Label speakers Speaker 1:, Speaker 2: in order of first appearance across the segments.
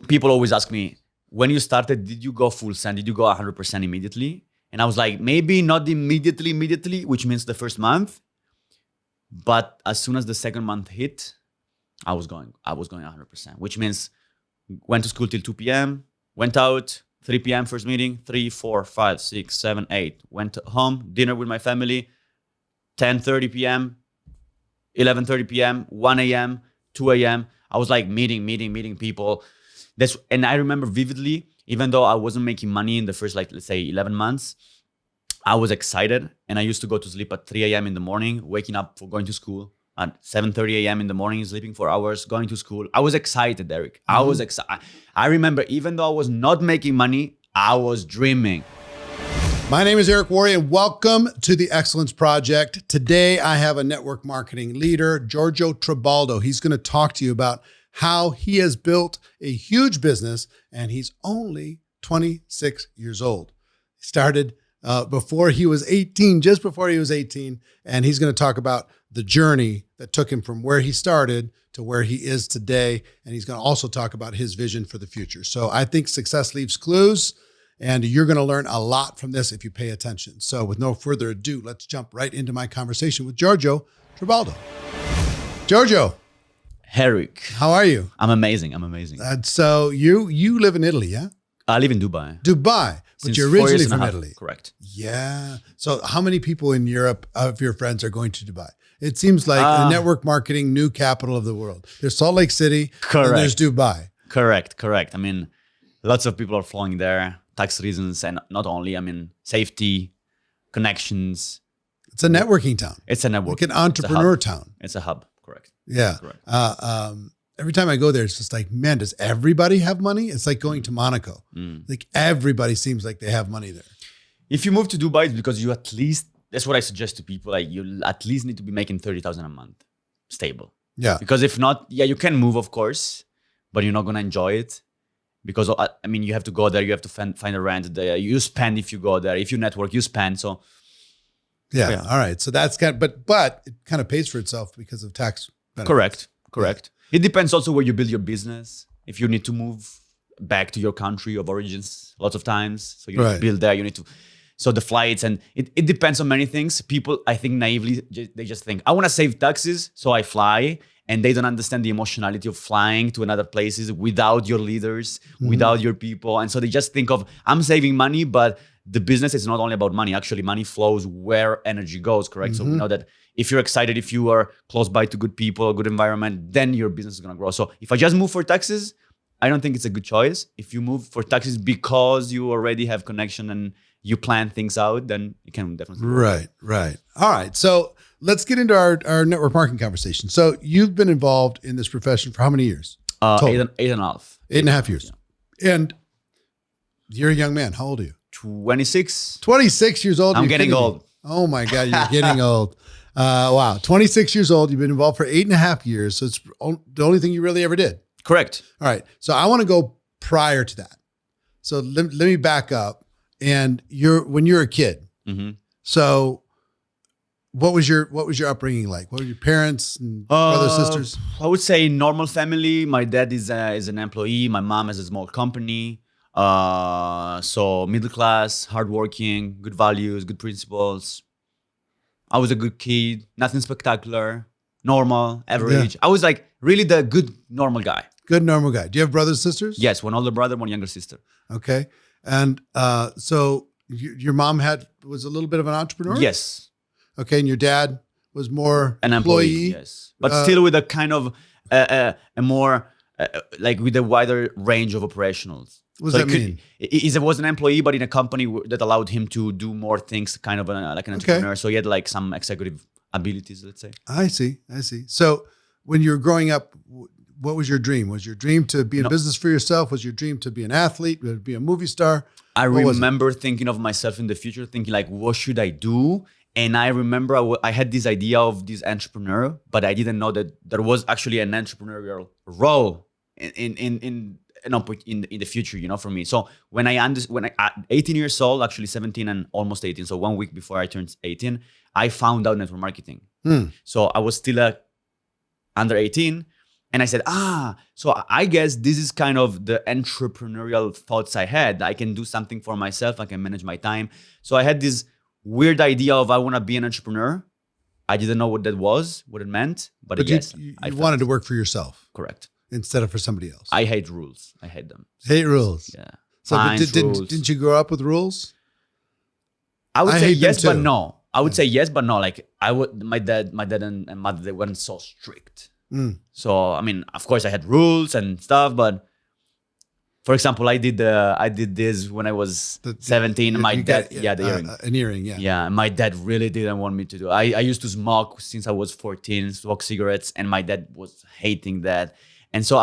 Speaker 1: people always ask me, when you started, did you go full send? Did you go 100% immediately? And I was like, maybe not immediately, which means the first month. But as soon as the second month hit, I was going 100%, which means went to school till 2 p.m., went out, 3 p.m. first meeting, 3, 4, 5, 6, 7, 8. Went home, dinner with my family, 10:30 p.m., 11:30 p.m., 1 a.m., 2 a.m. I was like meeting people. And I remember vividly, even though I wasn't making money in the first, like, let's say 11 months, I was excited. And I used to go to sleep at 3 a.m. in the morning, waking up for going to school at 7:30 a.m. in the morning, sleeping 4 hours, going to school. I was excited, Eric. I was excited. I remember, even though I was not making money, I was dreaming.
Speaker 2: My name is Eric Worre, and welcome to the Excellence Project. Today, I have a network marketing leader, Giorgio Trabaldo. He's going to talk to you about how he has built a huge business, and he's only 26 years old. He started before he was 18, just before he was 18, and he's going to talk about the journey that took him from where he started to where he is today, and he's going to also talk about his vision for the future. So I think success leaves clues, and you're going to learn a lot from this if you pay attention. So with no further ado, let's jump right into my conversation with Giorgio Trabaldo. Giorgio.
Speaker 1: Eric.
Speaker 2: How are you?
Speaker 1: I'm amazing.
Speaker 2: So you live in Italy, yeah?
Speaker 1: I live in Dubai.
Speaker 2: Dubai, but
Speaker 1: Since
Speaker 2: you're
Speaker 1: 4 years
Speaker 2: originally
Speaker 1: and a
Speaker 2: from
Speaker 1: half.
Speaker 2: Italy.
Speaker 1: Correct.
Speaker 2: Yeah. So how many people in Europe of your friends are going to Dubai? It seems like a network marketing new capital of the world. There's Salt Lake City,
Speaker 1: Correct.
Speaker 2: And there's Dubai.
Speaker 1: Correct. I mean, lots of people are flying there, tax reasons, and not only, I mean, safety, connections.
Speaker 2: It's a networking town.
Speaker 1: It's a network.
Speaker 2: Like an entrepreneur town.
Speaker 1: It's a hub. Correct.
Speaker 2: Yeah.
Speaker 1: Correct.
Speaker 2: Every time I go there, it's just like, man, does everybody have money? It's like going to Monaco. Like everybody seems like they have money there.
Speaker 1: If you move to Dubai, it's because you at least, that's what I suggest to people, like you at least need to be making 30,000 a month, stable.
Speaker 2: Yeah.
Speaker 1: Because if not, yeah, you can move, of course, but you're not going to enjoy it. Because, I mean, you have to go there, you have to find a rent there. You spend if you go there. If you network, you spend. So,
Speaker 2: yeah. All right. So that's kind of, but it kind of pays for itself because of tax benefits.
Speaker 1: Correct. It depends also where you build your business. If you need to move back to your country of origins lots of times. So you need to build there, you need to, so the flights, and it depends on many things. People, I think naively, they just think, I want to save taxes, so I fly. And they don't understand the emotionality of flying to another places without your leaders, without your people. And so they just think of, I'm saving money, but the business is not only about money. Actually, money flows where energy goes, correct? So we know that if you're excited, if you are close by to good people, good environment, then your business is going to grow. So if I just move for taxes, I don't think it's a good choice. If you move for taxes because you already have connection and you plan things out, then it can definitely work.
Speaker 2: Right. All right. So let's get into our network marketing conversation. So you've been involved in this profession for how many years?
Speaker 1: 8.5.
Speaker 2: 8.5 years. Yeah. And you're a young man. How old are you?
Speaker 1: 26.
Speaker 2: 26 years old.
Speaker 1: I'm getting old.
Speaker 2: Oh my God, you're getting old. Wow. 26 years old. You've been involved for 8.5 years. So it's the only thing you really ever did.
Speaker 1: Correct.
Speaker 2: All right. So I want to go prior to that. So let me back up. And when you're a kid, so what was your upbringing like? What were your parents and brothers, sisters?
Speaker 1: I would say normal family. My dad is an employee. My mom has a small company. So middle class, hardworking, good values, good principles. I was a good kid. Nothing spectacular. Normal, average. Yeah. I was like really the good normal guy.
Speaker 2: Good normal guy. Do you have brothers, sisters?
Speaker 1: Yes, one older brother, one younger sister.
Speaker 2: Okay. And so your mom was a little bit of an entrepreneur?
Speaker 1: Yes.
Speaker 2: Okay. And your dad was more
Speaker 1: an employee. Yes. But still with a kind of a more like with a wider range of operationals.
Speaker 2: What does that mean?
Speaker 1: He was an employee, but in a company that allowed him to do more things, kind of like an entrepreneur. So he had like some executive abilities, let's say.
Speaker 2: I see. So when you were growing up, what was your dream? Was your dream to be in business for yourself? Was your dream to be an athlete, to be a movie star?
Speaker 1: I remember thinking of myself in the future, thinking like, what should I do? And I remember I had this idea of this entrepreneur, but I didn't know that there was actually an entrepreneurial role in the future, you know, for me. So when I 18 years old, actually 17 and almost 18, so 1 week before I turned 18, I found out network marketing. So I was still under 18. And I said, so I guess this is kind of the entrepreneurial thoughts I had. I can do something for myself. I can manage my time. So I had this weird idea of I want to be an entrepreneur. I didn't know what that was, what it meant, but yes,
Speaker 2: you
Speaker 1: I
Speaker 2: wanted to work for yourself.
Speaker 1: Correct.
Speaker 2: Instead of for somebody else.
Speaker 1: I hate rules. I hate them.
Speaker 2: Hate rules.
Speaker 1: Yeah.
Speaker 2: So but
Speaker 1: Fines, rules.
Speaker 2: didn't you grow up with rules?
Speaker 1: I would say
Speaker 2: hate them
Speaker 1: yes, but
Speaker 2: too.
Speaker 1: no. I would say yes, but no. Like my dad and mother, they weren't so strict. So I mean, of course, I had rules and stuff, but for example, I did this when I was 17. And my dad, the earring,
Speaker 2: an earring,
Speaker 1: yeah. My dad really didn't want me to do. I used to smoke since I was 14, smoke cigarettes, and my dad was hating that. And so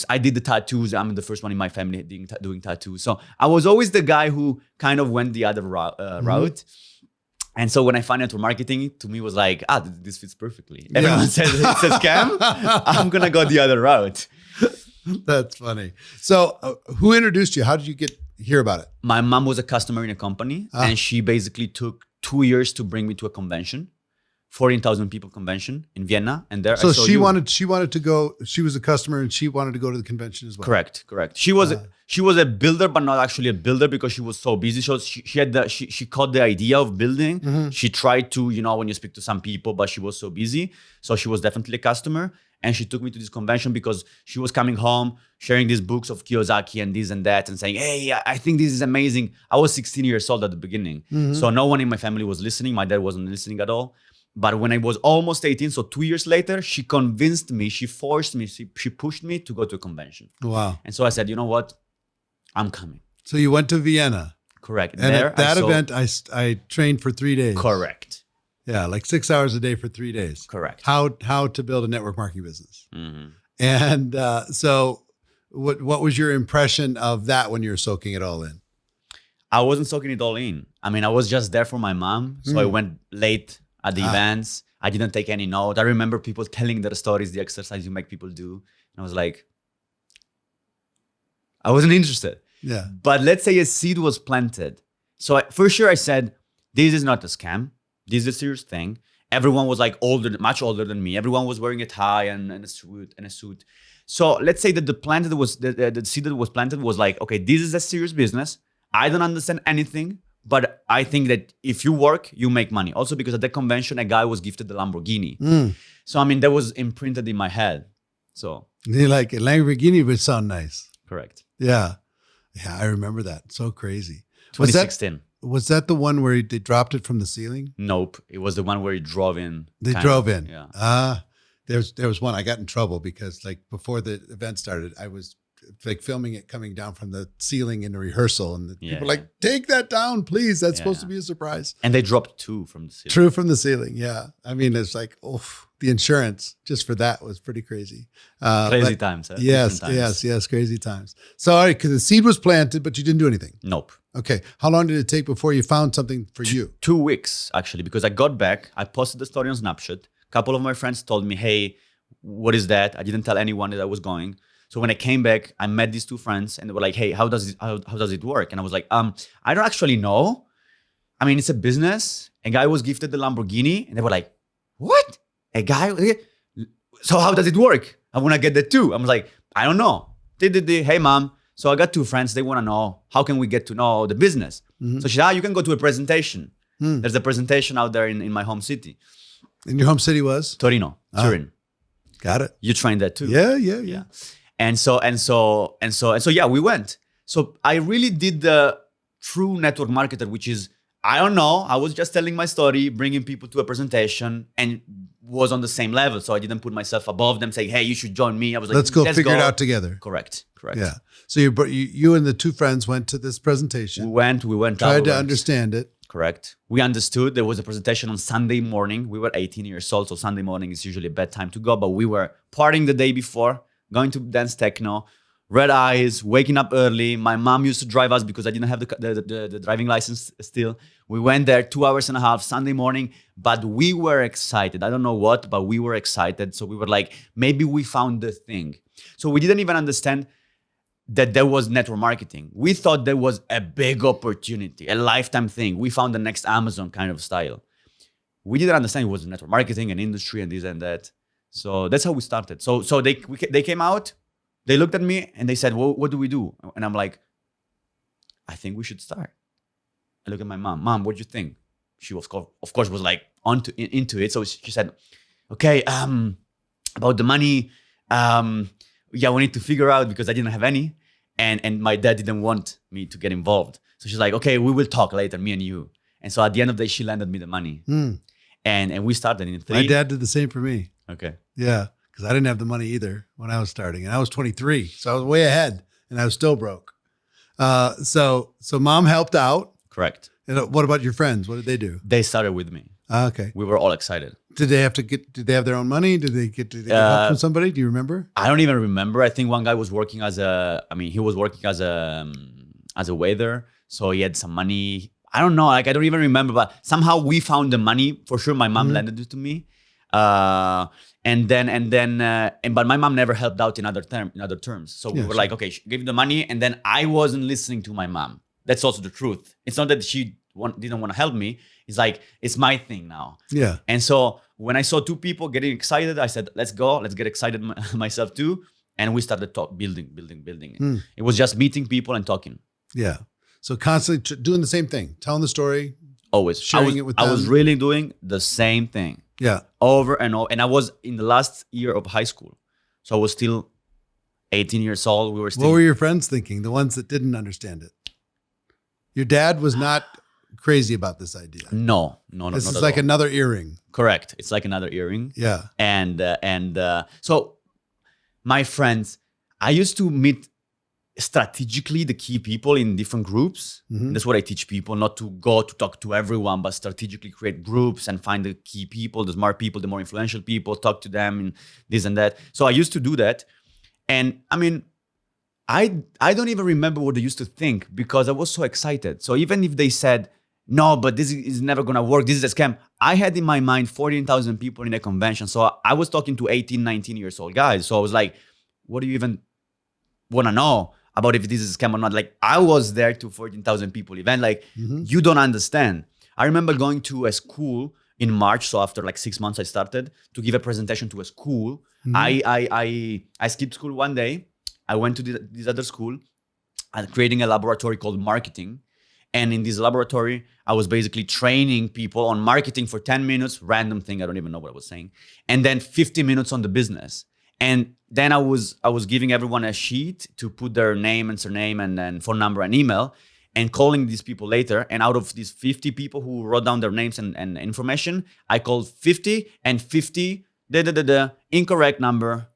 Speaker 1: I did the tattoos. I'm the first one in my family doing tattoos. So I was always the guy who kind of went the other route. And so when I found network marketing, to me was like, this fits perfectly. Everyone says it's a scam. I'm going to go the other route.
Speaker 2: That's funny. So who introduced you? How did you hear about it?
Speaker 1: My mom was a customer in a company and she basically took 2 years to bring me to a convention, 14,000 people convention in Vienna. And there,
Speaker 2: so she wanted to go, she was a customer and she wanted to go to the convention as well.
Speaker 1: Correct. She was a builder, but not actually a builder because she was so busy. So she caught the idea of building. She tried to, when you speak to some people, but she was so busy. So she was definitely a customer. And she took me to this convention because she was coming home, sharing these books of Kiyosaki and this and that and saying, hey, I think this is amazing. I was 16 years old at the beginning. So no one in my family was listening. My dad wasn't listening at all. But when I was almost 18, so 2 years later, she convinced me, she forced me, she pushed me to go to a convention.
Speaker 2: Wow.
Speaker 1: And so I said, you know what? I'm coming.
Speaker 2: So you went to Vienna.
Speaker 1: Correct.
Speaker 2: And at that event, I trained for 3 days.
Speaker 1: Correct.
Speaker 2: Yeah, like 6 hours a day for 3 days.
Speaker 1: Correct.
Speaker 2: How to build a network marketing business. And so what was your impression of that when you were soaking it all in?
Speaker 1: I wasn't soaking it all in. I mean, I was just there for my mom. So I went late at the events. I didn't take any note. I remember people telling their stories, the exercise you make people do. And I was like, I wasn't interested.
Speaker 2: Yeah.
Speaker 1: But let's say a seed was planted. So for sure I said, this is not a scam. This is a serious thing. Everyone was like much older than me. Everyone was wearing a tie and a suit. So let's say that the seed that was planted was like, okay, this is a serious business. I don't understand anything, but I think that if you work, you make money. Also because at the convention, a guy was gifted the Lamborghini. So I mean, that was imprinted in my head. So
Speaker 2: you're like, a Lamborghini would sound nice.
Speaker 1: Correct.
Speaker 2: Yeah. Yeah, I remember that. So crazy.
Speaker 1: 2016.
Speaker 2: Was that the one where they dropped it from the ceiling?
Speaker 1: Nope. It was the one where he drove in.
Speaker 2: They drove in.
Speaker 1: Yeah.
Speaker 2: There was one I got in trouble because like before the event started, I was like filming it coming down from the ceiling in a rehearsal, and people were like, "Take that down, please. That's supposed to be a surprise."
Speaker 1: And they dropped 2 from the ceiling.
Speaker 2: True, from the ceiling. Yeah. I mean, it's like, the insurance just for that was pretty crazy.
Speaker 1: Crazy times. Huh?
Speaker 2: Yes, crazy times. So, all right, because the seed was planted, but you didn't do anything.
Speaker 1: Nope.
Speaker 2: Okay. How long did it take before you found something for you?
Speaker 1: 2 weeks, actually, because I got back. I posted the story on Snapchat. A couple of my friends told me, hey, what is that? I didn't tell anyone that I was going. So when I came back, I met these 2 friends and they were like, hey, how does it work? And I was like, I don't actually know. I mean, it's a business. A guy was gifted the Lamborghini and they were like, what? A guy? So how does it work? I want to get that too. I was like, I don't know. Hey, mom. So I got 2 friends. They want to know, how can we get to know the business? So she said, you can go to a presentation. There's a presentation out there in my home city.
Speaker 2: And your home city was?
Speaker 1: Torino, Turin.
Speaker 2: Got it.
Speaker 1: You trained that too.
Speaker 2: Yeah.
Speaker 1: And so, yeah, we went. So I really did the true network marketer, which is, I don't know. I was just telling my story, bringing people to a presentation, and was on the same level. So I didn't put myself above them, saying, hey, you should join me. I was like,
Speaker 2: let's figure it out together.
Speaker 1: Correct.
Speaker 2: Yeah. So you and the 2 friends went to this presentation.
Speaker 1: We went.
Speaker 2: Tried to understand it.
Speaker 1: Correct. We understood. There was a presentation on Sunday morning. We were 18 years old, so Sunday morning is usually a bad time to go. But we were partying the day before, going to dance techno, red eyes, waking up early. My mom used to drive us because I didn't have the driving license still. We went there 2 hours and a half Sunday morning, but we were excited. I don't know what, but we were excited. So we were like, maybe we found the thing. So we didn't even understand that there was network marketing. We thought there was a big opportunity, a lifetime thing. We found the next Amazon kind of style. We didn't understand it was network marketing and industry and this and that. So that's how we started. So they came out, they looked at me and they said, well, what do we do? And I'm like, I think we should start. I look at my mom, what do you think? She was, of course, was like into it. So she said, okay, about the money, yeah, we need to figure out because I didn't have any. And my dad didn't want me to get involved. So she's like, okay, we will talk later, me and you. And so at the end of the day, she lended me the money. And we started in 3.
Speaker 2: My dad did the same for me.
Speaker 1: Okay.
Speaker 2: Yeah, because I didn't have the money either when I was starting. And I was 23. So I was way ahead and I was still broke. So mom helped out.
Speaker 1: Correct.
Speaker 2: And what about your friends? What did they do?
Speaker 1: They started with me.
Speaker 2: Okay.
Speaker 1: We were all excited.
Speaker 2: Did they have their own money? Did they get help from somebody? Do you remember?
Speaker 1: I don't even remember. I think one guy was working as a waiter. So he had some money. I don't know. Like, I don't even remember, but somehow we found the money for sure. My mom lended it to me. But my mom never helped out in other terms. So we were like, okay, she gave the money. And then I wasn't listening to my mom. That's also the truth. It's not that she didn't want to help me. It's like, it's my thing now.
Speaker 2: Yeah.
Speaker 1: And so when I saw 2 people getting excited, I said, let's go. Let's get excited myself too. And we started building. It was just meeting people and talking.
Speaker 2: Yeah. So constantly doing the same thing, telling the story.
Speaker 1: Always.
Speaker 2: Sharing it with them.
Speaker 1: I was really doing the same thing.
Speaker 2: Yeah.
Speaker 1: Over and over. And I was in the last year of high school. So I was still 18 years old. We were still.
Speaker 2: What were your friends thinking? The ones that didn't understand it? Your dad was not crazy about this idea.
Speaker 1: No.
Speaker 2: This is like another earring.
Speaker 1: Correct. It's like another earring.
Speaker 2: Yeah.
Speaker 1: And so my friends, I used to meet strategically the key people in different groups. That's what I teach people, not to go to talk to everyone, but strategically create groups and find the key people, the smart people, the more influential people, talk to them and this and that. So I used to do that. And I mean, I don't even remember what they used to think because I was so excited. So even if they said, no, but this is never going to work, this is a scam, I had in my mind 14,000 people in a convention. So I was talking to 18, 19 years old guys. So I was like, what do you even want to know about if this is a scam or not? Like, I was there to 14,000 people event. Like, you don't understand. I remember going to a school in March. So after like 6 months, I started to give a presentation to a school. I skipped school one day. I went to this other school and creating a laboratory called marketing. And in this laboratory, I was basically training people on marketing for 10 minutes, random thing. I don't even know what I was saying. And then 50 minutes on the business. And then I was giving everyone a sheet to put their name and surname and then phone number and email and calling these people later. And out of these 50 people who wrote down their names and information, I called 50 and 50, incorrect number,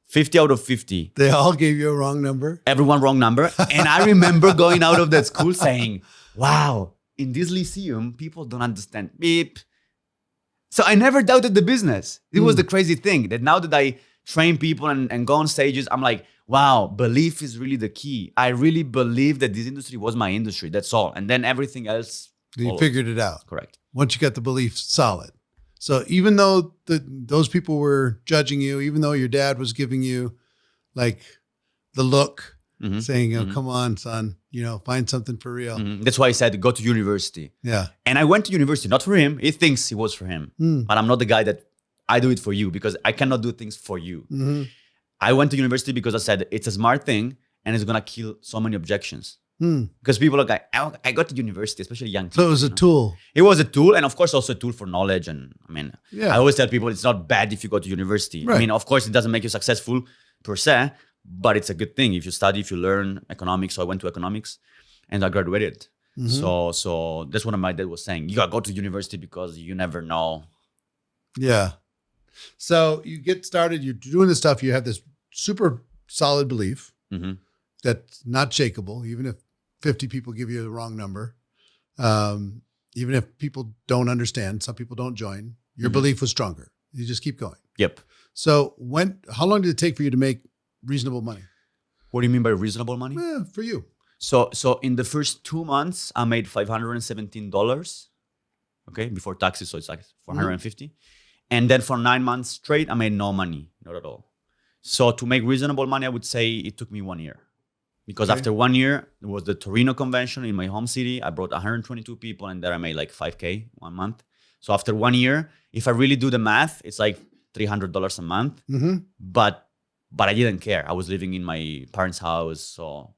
Speaker 1: 50 out of 50.
Speaker 2: They all gave you a wrong number?
Speaker 1: Everyone wrong number. And I remember going out of that school saying, wow, in this lyceum, people don't understand beep. So I never doubted the business. It was the crazy thing that now that I train people and go on stages, I'm like, wow, belief is really the key. I really believe that this industry was my industry. That's all. And then everything else.
Speaker 2: You figured it out.
Speaker 1: Correct.
Speaker 2: Once you got the belief solid. So even though those people were judging you, even though your dad was giving you like the look, saying, oh, come on, son, find something for real.
Speaker 1: That's why I said go to university.
Speaker 2: Yeah.
Speaker 1: And I went to university, not for him. He thinks it was for him. But I'm not the guy that I do it for you because I cannot do things for you. I went to university because I said it's a smart thing and it's going to kill so many objections. Because people are like, I got to university, especially young people.
Speaker 2: So it was a tool.
Speaker 1: It was a tool, and of course also a tool for knowledge. And I mean,
Speaker 2: Yeah.
Speaker 1: I always tell people it's not bad if you go to university.
Speaker 2: Right.
Speaker 1: I mean, of course it doesn't make you successful per se, but it's a good thing if you study, if you learn economics. So I went to economics and I graduated. So that's what my dad was saying. You gotta go to university because you never know.
Speaker 2: Yeah. So you get started, you're doing this stuff, you have this super solid belief that's not shakeable, even if 50 people give you the wrong number. Even if people don't understand, some people don't join, your belief was stronger. You just keep going.
Speaker 1: Yep.
Speaker 2: So how long did it take for you to make reasonable money?
Speaker 1: What do you mean by reasonable money?
Speaker 2: For you.
Speaker 1: So in the first 2 months, I made $517. Okay, before taxes, so it's like 450. And then for 9 months straight, I made no money, not at all. So to make reasonable money, I would say it took me 1 year. Because after 1 year, there was the Torino convention in my home city. I brought 122 people and there I made like 5K 1 month. So after 1 year, if I really do the math, it's like $300 a month.
Speaker 2: Mm-hmm.
Speaker 1: But I didn't care. I was living in my parents' house, so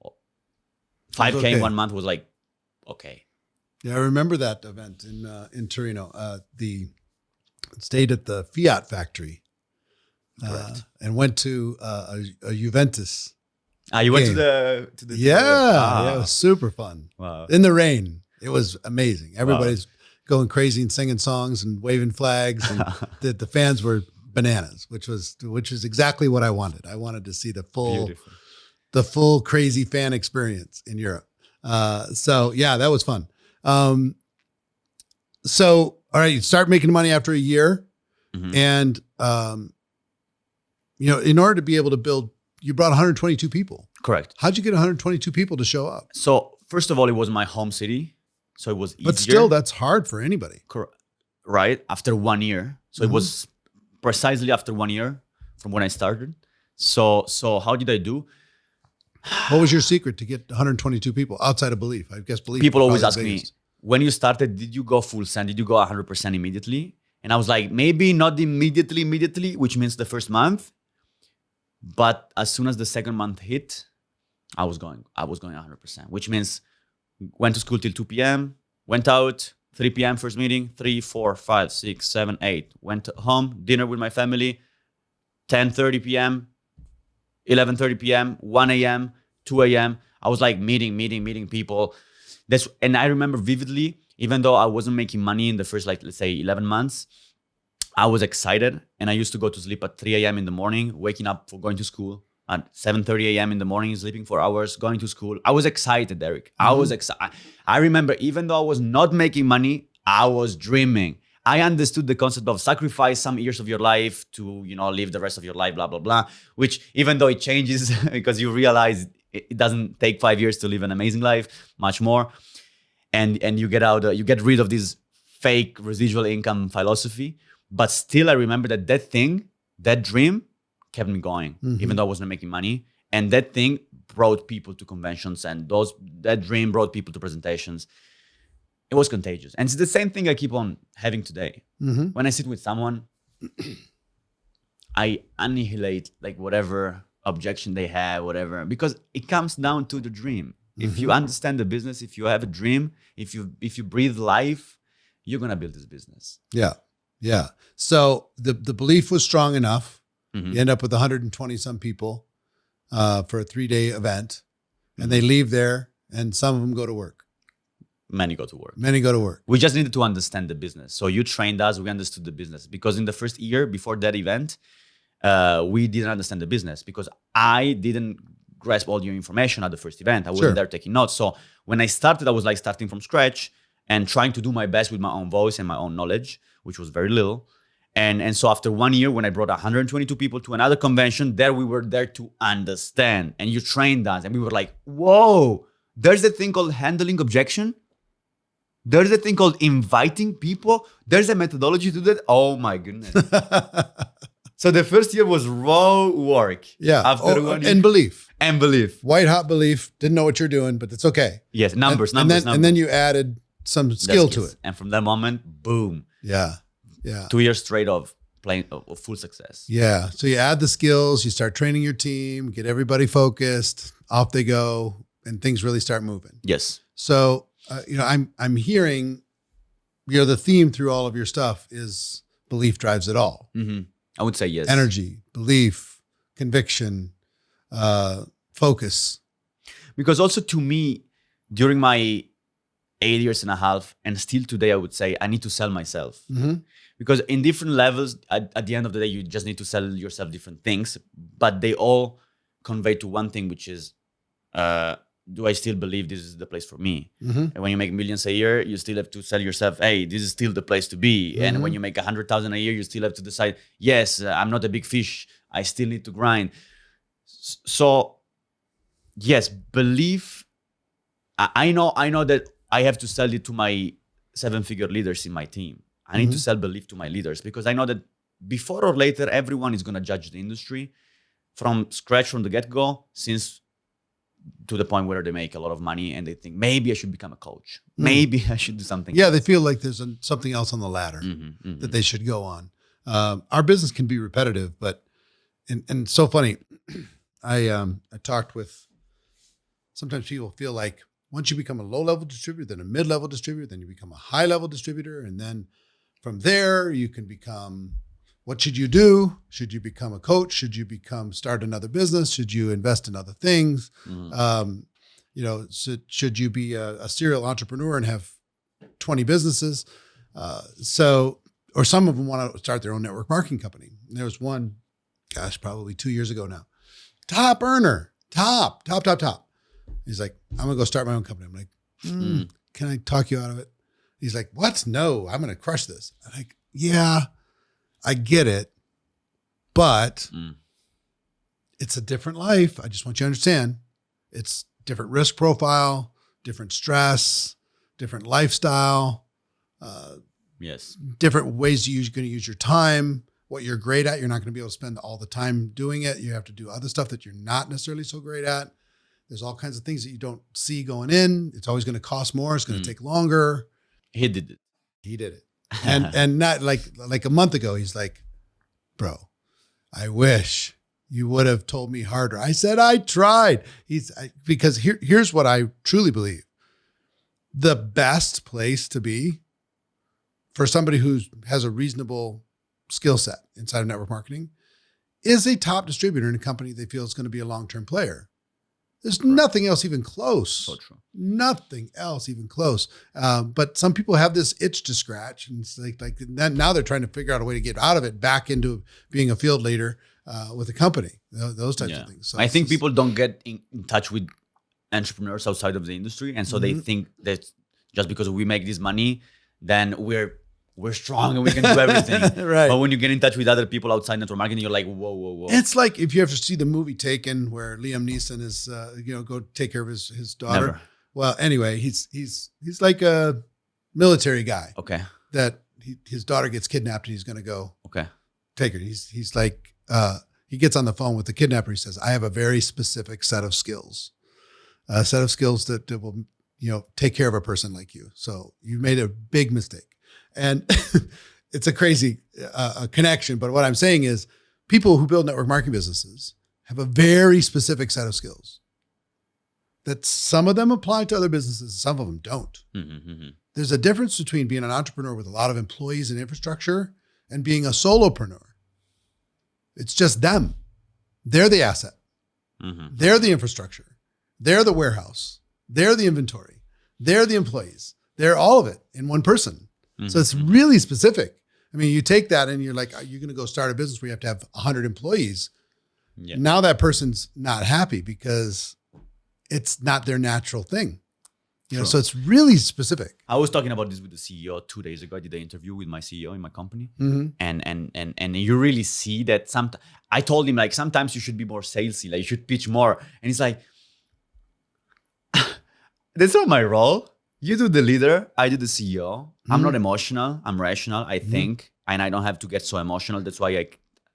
Speaker 1: 5K
Speaker 2: okay.
Speaker 1: in 1 month was like, okay.
Speaker 2: Yeah, I remember that event in Torino. Stayed at the Fiat factory and went to a Juventus.
Speaker 1: You went to
Speaker 2: game.
Speaker 1: the
Speaker 2: Yeah, it was super fun.
Speaker 1: Wow.
Speaker 2: In the rain, it was amazing. Everybody's going crazy and singing songs and waving flags, and the fans were bananas, which was exactly what I wanted. I wanted to see the full crazy fan experience in Europe. So yeah, that was fun. So all right, you start making money after a year, and in order to be able to build, you brought 122 people.
Speaker 1: Correct.
Speaker 2: How'd you get 122 people to show up?
Speaker 1: So first of all, it was my home city, so it was easier.
Speaker 2: But still, that's hard for anybody.
Speaker 1: Right? After 1 year. So it was precisely after 1 year from when I started. So how did I do?
Speaker 2: What was your secret to get 122 people outside of belief? I guess belief.
Speaker 1: People always ask me, when you started, did you go full send? Did you go 100% immediately? And I was like, maybe not immediately, which means the first month. But as soon as the second month hit, I was going 100%, which means went to school till 2 p.m., went out, 3 p.m. first meeting, 3, 4, 5, 6, 7, 8. Went home, dinner with my family, 10:30 p.m., 11:30 p.m., 1 a.m., 2 a.m. I was like meeting people. And I remember vividly, even though I wasn't making money in the first, let's say 11 months, I was excited, and I used to go to sleep at 3 a.m. in the morning, waking up for going to school at 7:30 a.m. in the morning, sleeping 4 hours, going to school. I was excited, Eric. I was excited. I remember, even though I was not making money, I was dreaming. I understood the concept of sacrifice some years of your life to, live the rest of your life, blah, blah, blah, which even though it changes because you realize it doesn't take 5 years to live an amazing life, much more. And you get rid of this fake residual income philosophy. But still, I remember that dream kept me going, even though I wasn't making money. And that thing brought people to conventions, and that dream brought people to presentations. It was contagious. And it's the same thing I keep on having today. When I sit with someone, I annihilate whatever objection they have, whatever, because it comes down to the dream. If you understand the business, if you have a dream, if you breathe life, you're going to build this business.
Speaker 2: Yeah. Yeah. So the belief was strong enough. You end up with 120 some people for a 3-day event, and they leave there, and some of them go to work.
Speaker 1: Many go to work.
Speaker 2: We
Speaker 1: just needed to understand the business. So you trained us, we understood the business. Because in the first year before that event, we didn't understand the business because I didn't grasp all your information at the first event. I wasn't there taking notes. So when I started, I was starting from scratch and trying to do my best with my own voice and my own knowledge, which was very little. And so after 1 year, when I brought 122 people to another convention, we were there to understand. And you trained us. And we were like, whoa, there's a thing called handling objection. There's a thing called inviting people. There's a methodology to that. Oh my goodness. So the first year was raw work.
Speaker 2: Yeah.
Speaker 1: After 1 year.
Speaker 2: And belief. White hot belief. Didn't know what you're doing, but it's okay.
Speaker 1: Yes, numbers.
Speaker 2: And then you added some skill to it.
Speaker 1: And from that moment, boom.
Speaker 2: Yeah. Yeah.
Speaker 1: 2 years straight of full success.
Speaker 2: Yeah. So you add the skills, you start training your team, get everybody focused, off they go, and things really start moving.
Speaker 1: Yes.
Speaker 2: So, I'm hearing, the theme through all of your stuff is belief drives it all.
Speaker 1: I would say yes.
Speaker 2: Energy, belief, conviction, focus.
Speaker 1: Because also to me, during my 8 years and a half, and still today, I would say I need to sell myself. Because in different levels, at the end of the day, you just need to sell yourself different things, but they all convey to one thing, which is, do I still believe this is the place for me? And when you make millions a year, you still have to sell yourself, hey, this is still the place to be. And when you make 100,000 a year, you still have to decide, yes, I'm not a big fish. I still need to grind. So yes, belief. I know that I have to sell it to my 7-figure leaders in my team. I need to sell belief to my leaders because I know that before or later, everyone is going to judge the industry from scratch, from the get-go, since to the point where they make a lot of money and they think, maybe I should become a coach. Maybe I should do something else.
Speaker 2: They feel like there's something else on the ladder that they should go on. Our business can be repetitive, but and so funny. I talked with. Sometimes people feel like once you become a low-level distributor, then a mid-level distributor, then you become a high-level distributor, and then from there you can become. What should you do? Should you become a coach? Should you start another business? Should you invest in other things? Should you be a serial entrepreneur and have 20 businesses? Or some of them want to start their own network marketing company. And there was one, probably 2 years ago now, top earner, top. He's like, I'm going to go start my own company. I'm like, can I talk you out of it? He's like, what? No, I'm going to crush this. I'm like, yeah, I get it, but it's a different life. I just want you to understand it's different risk profile, different stress, different lifestyle,
Speaker 1: yes,
Speaker 2: different ways you're going to use your time, what you're great at. You're not going to be able to spend all the time doing it. You have to do other stuff that you're not necessarily so great at. There's all kinds of things that you don't see going in. It's always going to cost more. It's going to take longer.
Speaker 1: He did it.
Speaker 2: And not like a month ago, he's like, bro, I wish you would have told me harder. I said, I tried. Because here's what I truly believe. The best place to be for somebody who has a reasonable skill set inside of network marketing is a top distributor in a company they feel is going to be a long-term player. There's nothing else even close.
Speaker 1: So true.
Speaker 2: Nothing else even close. But some people have this itch to scratch, and it's like now they're trying to figure out a way to get out of it, back into being a field leader with a company. Those types of things. So
Speaker 1: I think people don't get in touch with entrepreneurs outside of the industry, and so they think that just because we make this money, then we're strong and we can do everything.
Speaker 2: Right.
Speaker 1: But when you get in touch with other people outside network marketing, you're like, whoa.
Speaker 2: It's like if you ever see the movie Taken, where Liam Neeson is, go take care of his daughter.
Speaker 1: Never.
Speaker 2: Well, anyway, he's like a military guy.
Speaker 1: Okay.
Speaker 2: That his daughter gets kidnapped and he's going to go take her. He's like, he gets on the phone with the kidnapper. He says, I have a very specific set of skills, that will, take care of a person like you. So you made a big mistake. And it's a crazy connection. But what I'm saying is people who build network marketing businesses have a very specific set of skills that some of them apply to other businesses. Some of them don't. There's a difference between being an entrepreneur with a lot of employees and infrastructure and being a solopreneur. It's just them. They're the asset. They're the infrastructure. They're the warehouse. They're the inventory. They're the employees. They're all of it in one person. So it's really specific. I mean, you take that and you're like, you're going to go start a business where you have to have 100 employees. Yeah. Now that person's not happy because it's not their natural thing. So it's really specific.
Speaker 1: I was talking about this with the CEO 2 days ago. I did an interview with my CEO in my company. And you really see that I told him, like, sometimes you should be more salesy, like you should pitch more. And he's like, that's not my role. You do the leader, I do the CEO. I'm not emotional, I'm rational, I think, and I don't have to get so emotional. That's why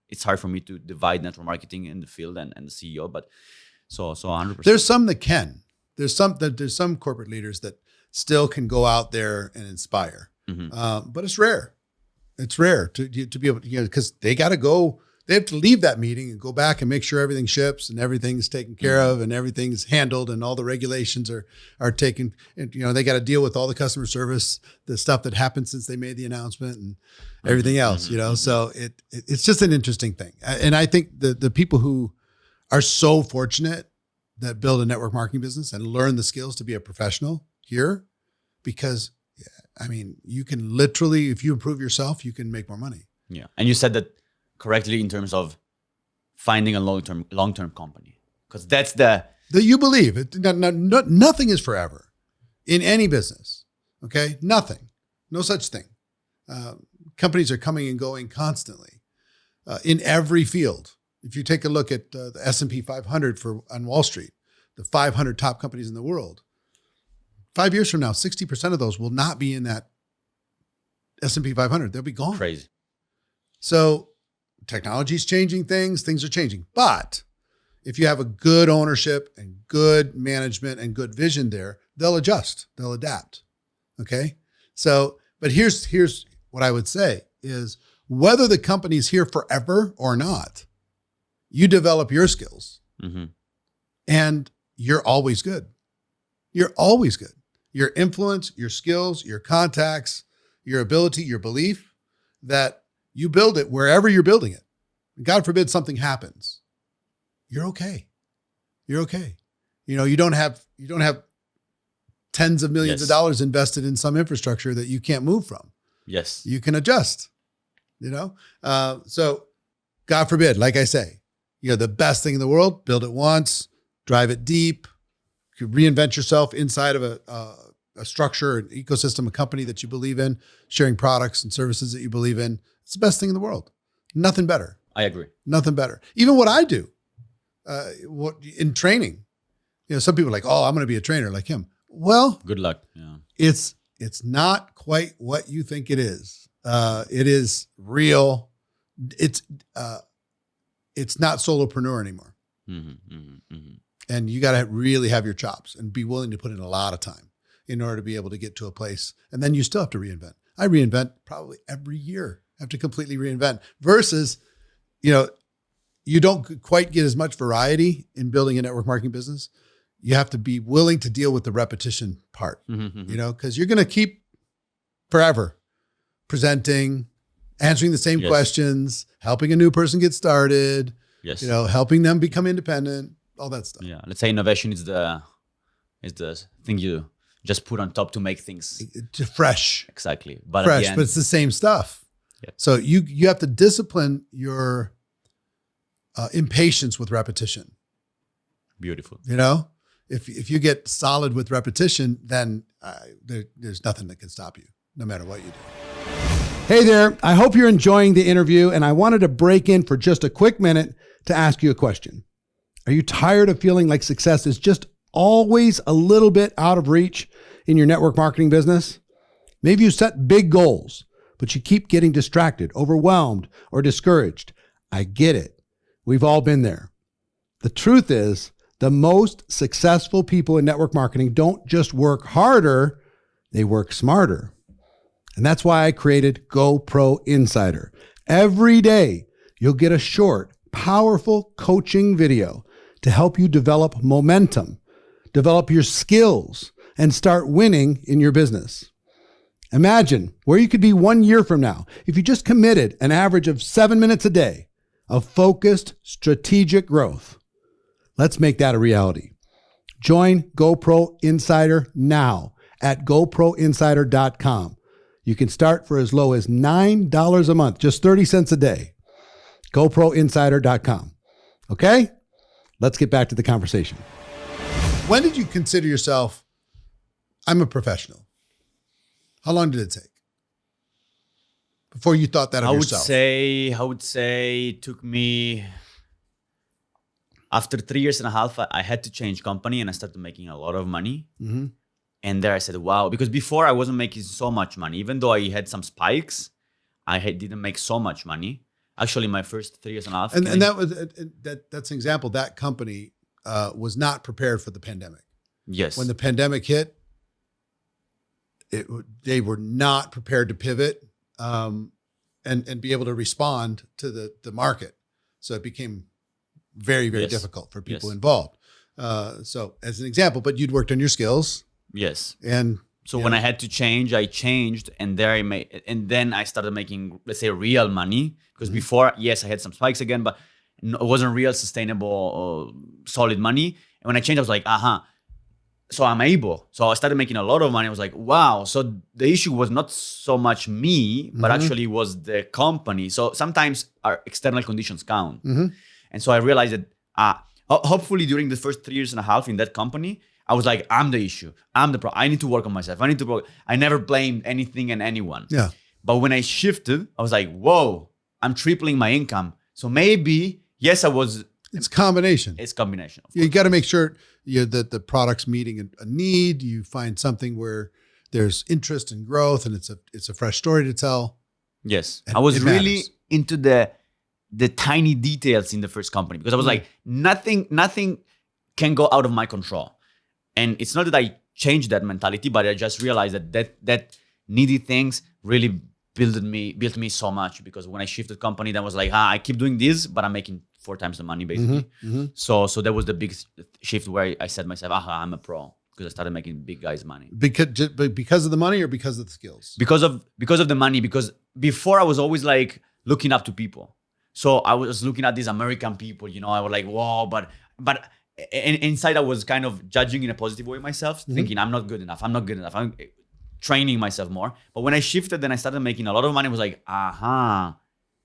Speaker 1: it's hard for me to divide network marketing in the field and the CEO, but so 100%.
Speaker 2: There's some that can. There's some corporate leaders that still can go out there and inspire, but it's rare. It's rare to be able to, because they got to go. They have to leave that meeting and go back and make sure everything ships and everything's taken care of and everything's handled and all the regulations are taken. And, they got to deal with all the customer service, the stuff that happened since they made the announcement and everything else, So it's just an interesting thing. And I think the people who are so fortunate that build a network marketing business and learn the skills to be a professional here, because you can literally, if you improve yourself, you can make more money.
Speaker 1: Yeah. And you said that correctly in terms of finding a long-term company, because that's that
Speaker 2: you believe it. Nothing is forever in any business. Okay, nothing, no such thing. Companies are coming and going constantly in every field. If you take a look at the S&P 500 on Wall Street, the 500 top companies in the world, 5 years from now, 60% of those will not be in that S&P 500. They'll be gone.
Speaker 1: Crazy.
Speaker 2: So technology's changing things are changing. But if you have a good ownership and good management and good vision there, they'll adjust, they'll adapt. Okay. So, but here's what I would say is whether the company's here forever or not, you develop your skills and you're always good. You're always good. Your influence, your skills, your contacts, your ability, your belief that you build it wherever you're building it. God forbid something happens. You're okay. You're okay. You don't have tens of millions of dollars invested in some infrastructure that you can't move from.
Speaker 1: Yes.
Speaker 2: You can adjust, so God forbid, like I say, the best thing in the world, build it once, drive it deep, you reinvent yourself inside of a structure, an ecosystem, a company that you believe in, sharing products and services that you believe in. It's the best thing in the world. Nothing better.
Speaker 1: I agree.
Speaker 2: Nothing better. Even what I do in training, some people are like, oh, I'm going to be a trainer like him. Well,
Speaker 1: good luck. Yeah.
Speaker 2: It's not quite what you think it is. It is real. It's not solopreneur anymore. And you got to really have your chops and be willing to put in a lot of time in order to be able to get to a place. And then you still have to reinvent. I reinvent probably every year. I have to completely reinvent versus, you don't quite get as much variety in building a network marketing business. You have to be willing to deal with the repetition part, because you're going to keep forever presenting, answering the same questions, helping a new person get started, helping them become independent, all that stuff.
Speaker 1: Yeah. Let's say innovation is the thing you just put on top to make things
Speaker 2: fresh.
Speaker 1: Exactly. But
Speaker 2: fresh,
Speaker 1: at the end,
Speaker 2: but it's the same stuff.
Speaker 1: Yep.
Speaker 2: So you have to discipline your impatience with repetition.
Speaker 1: Beautiful.
Speaker 2: If you get solid with repetition, then there's nothing that can stop you, no matter what you do. Hey there. I hope you're enjoying the interview, and I wanted to break in for just a quick minute to ask you a question. Are you tired of feeling like success is just always a little bit out of reach in your network marketing business? Maybe you set big goals, but you keep getting distracted, overwhelmed, or discouraged. I get it. We've all been there. The truth is, the most successful people in network marketing don't just work harder, they work smarter. And that's why I created GoPro Insider. Every day, you'll get a short, powerful coaching video to help you develop momentum, develop your skills, and start winning in your business. Imagine where you could be 1 year from now if you just committed an average of 7 minutes a day of focused, strategic growth. Let's make that a reality. Join GoPro Insider now at GoProInsider.com. You can start for as low as $9 a month, just 30 cents a day. GoProInsider.com. Okay? Let's get back to the conversation. When did you consider yourself, I'm a professional? How long did it take before you thought that of yourself?
Speaker 1: I would say it took me, after 3 years and a half, I had to change company and I started making a lot of money. And there I said, wow, because before I wasn't making so much money. Even though I had some spikes, didn't make so much money. Actually, my first 3 years and a half.
Speaker 2: And that's an example. That company was not prepared for the pandemic.
Speaker 1: Yes.
Speaker 2: When the pandemic hit, they were not prepared to pivot and be able to respond to the market. So it became very, very difficult for people involved. So as an example, but you'd worked on your skills.
Speaker 1: Yes.
Speaker 2: And
Speaker 1: so when I had to change, I changed, and then I started making, let's say, real money. Because before, yes, I had some spikes again, but it wasn't real sustainable, solid money. And when I changed, I was like, so I'm able. So I started making a lot of money. I was like, wow. So the issue was not so much me, but actually was the company. So sometimes our external conditions count. And so I realized that hopefully during the first 3 years and a half in that company, I was like, I'm the issue. I'm the problem. I need to work on myself. I never blamed anything and anyone.
Speaker 2: Yeah.
Speaker 1: But when I shifted, I was like, whoa, I'm tripling my income. So maybe, yes,
Speaker 2: it's combination.
Speaker 1: It's combination.
Speaker 2: You got to make sure that the product's meeting a need. You find something where there's interest and growth, and it's a fresh story to tell.
Speaker 1: Yes.
Speaker 2: And
Speaker 1: I was really
Speaker 2: matters.
Speaker 1: into the tiny details in the first company, because I was like, nothing can go out of my control. And it's not that I changed that mentality, but I just realized that needy things really built me so much, because when I shifted company, that was like, I keep doing this, but I'm making 4 times the money basically. So that was the big shift where I said myself, I'm a pro, because I started making big guys money.
Speaker 2: Because of the money or because of the skills?
Speaker 1: Because of the money. Because before I was always like looking up to people. So I was looking at these American people, I was like, whoa, but inside I was kind of judging in a positive way myself, thinking I'm not good enough. I'm training myself more. But when I shifted, then I started making a lot of money. I was like,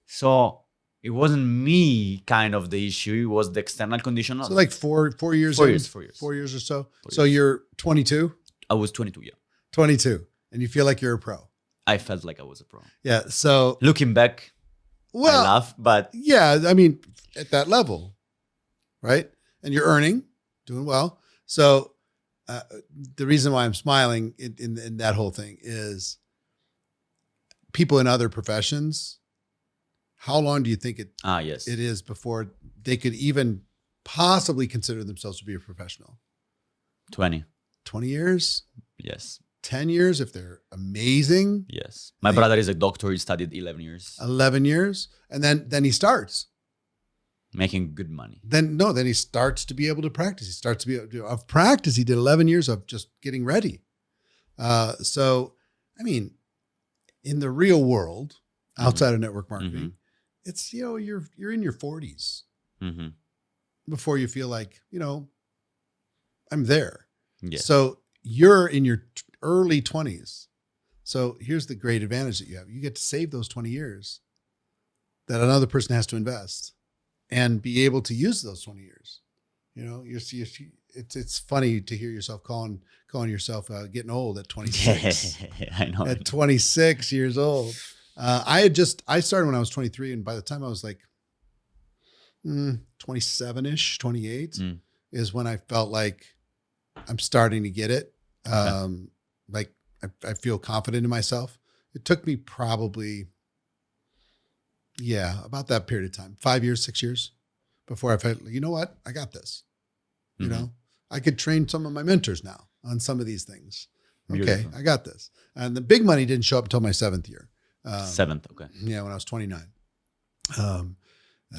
Speaker 1: so it wasn't me kind of the issue. It was the external condition.
Speaker 2: So like 4 years.
Speaker 1: 4 years.
Speaker 2: 4 years or so. So you're 22?
Speaker 1: I was 22, yeah.
Speaker 2: 22. And you feel like you're a pro.
Speaker 1: I felt like I was a pro.
Speaker 2: Yeah. So
Speaker 1: looking back, I laugh, but
Speaker 2: yeah, I mean, at that level, right? And you're earning, doing well. So the reason why I'm smiling in that whole thing is people in other professions, how long do you think it is before they could even possibly consider themselves to be a professional?
Speaker 1: 20.
Speaker 2: 20 years?
Speaker 1: Yes.
Speaker 2: 10 years if they're amazing?
Speaker 1: Yes. My brother is a doctor. He studied 11 years.
Speaker 2: 11 years. And then he starts.
Speaker 1: Making good money.
Speaker 2: Then he starts to be able to practice. He starts to be able to, of practice. He did 11 years of just getting ready. So, I mean, in the real world, outside of network marketing, it's, you're in your 40s before you feel like, I'm there.
Speaker 1: Yes.
Speaker 2: So you're in your early 20s. So here's the great advantage that you have. You get to save those 20 years that another person has to invest, and be able to use those 20 years. It's funny to hear yourself calling yourself getting old at 26.
Speaker 1: I know.
Speaker 2: At 26 years old. I started when I was 23, and by the time I was like 27-ish, 28 is when I felt like I'm starting to get it. Like I feel confident in myself. It took me probably about that period of time, 5 years, 6 years before I felt, you know what, I got this. I could train some of my mentors now on some of these things. Okay, beautiful. I got this. And the big money didn't show up until my 7th year.
Speaker 1: 7th, okay.
Speaker 2: Yeah, when I was 29.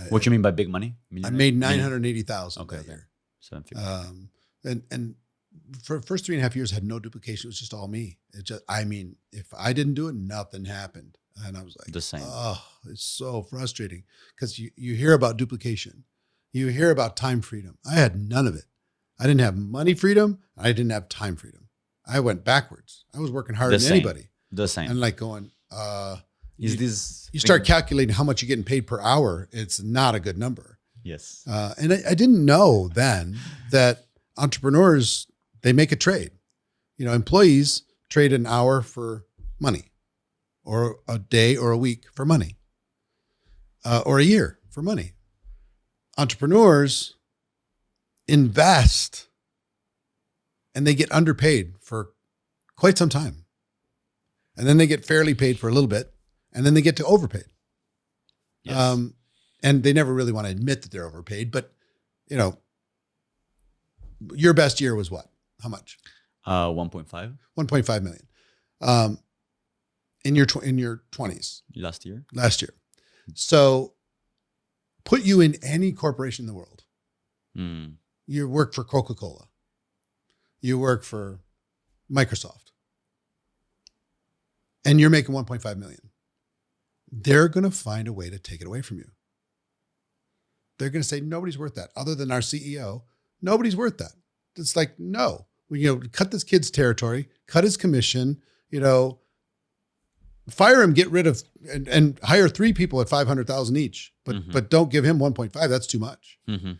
Speaker 1: What you mean by big money?
Speaker 2: I made $980,000 that year.
Speaker 1: 750.
Speaker 2: And for the first 3.5 years, I had no duplication. It was just all me. If I didn't do it, nothing happened. And I was like,
Speaker 1: the same.
Speaker 2: Oh, it's so frustrating, because you hear about duplication. You hear about time freedom. I had none of it. I didn't have money freedom. I didn't have time freedom. I went backwards. I was working harder than anybody.
Speaker 1: The same.
Speaker 2: And like going,
Speaker 1: you
Speaker 2: start calculating how much you're getting paid per hour. It's not a good number.
Speaker 1: Yes.
Speaker 2: And I didn't know then that entrepreneurs, they make a trade. Employees trade an hour for money, or a day or a week for money, or a year for money. Entrepreneurs invest, and they get underpaid for quite some time. And then they get fairly paid for a little bit, and then they get to overpaid. Yes. And they never really want to admit that they're overpaid, but your best year was what? How much?
Speaker 1: 1.5.
Speaker 2: 1.5 million. In your 20s.
Speaker 1: Last year.
Speaker 2: So put you in any corporation in the world. You work for Coca-Cola. You work for Microsoft. And you're making 1.5 million. They're going to find a way to take it away from you. They're going to say, nobody's worth that. Other than our CEO, nobody's worth that. It's like, no, cut this kid's territory, cut his commission, fire him, get rid of, and hire 3 people at 500,000 each, but don't give him 1.5. That's too much.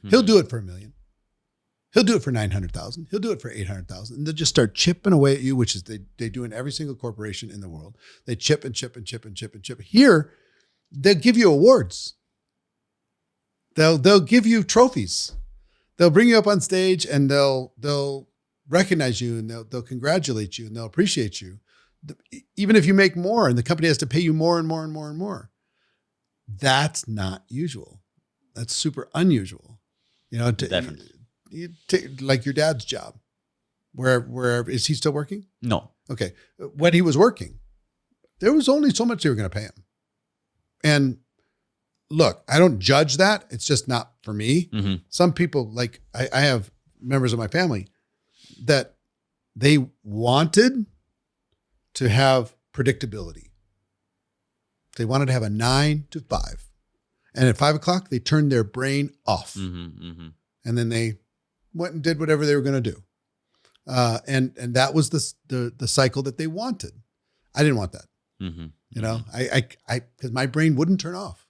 Speaker 2: He'll do it for $1 million. He'll do it for 900,000. He'll do it for 800,000. And they'll just start chipping away at you, which is they do in every single corporation in the world. They chip and chip and chip and chip and chip. Here, they'll give you awards. They'll give you trophies. They'll bring you up on stage, and they'll recognize you, and they'll congratulate you, and they'll appreciate you. Even if you make more and the company has to pay you more and more and more and more. That's not usual. That's super unusual.
Speaker 1: Definitely.
Speaker 2: You take, like your dad's job. Where is he still working?
Speaker 1: No.
Speaker 2: Okay. When he was working, there was only so much they were going to pay him. And look, I don't judge that. It's just not for me. Some people, like I have members of my family that they wanted to have predictability. They wanted to have a 9 to 5. And at 5 o'clock, they turned their brain off. And then they went and did whatever they were going to do. And that was the cycle that they wanted. I didn't want that. You know, I because my brain wouldn't turn off.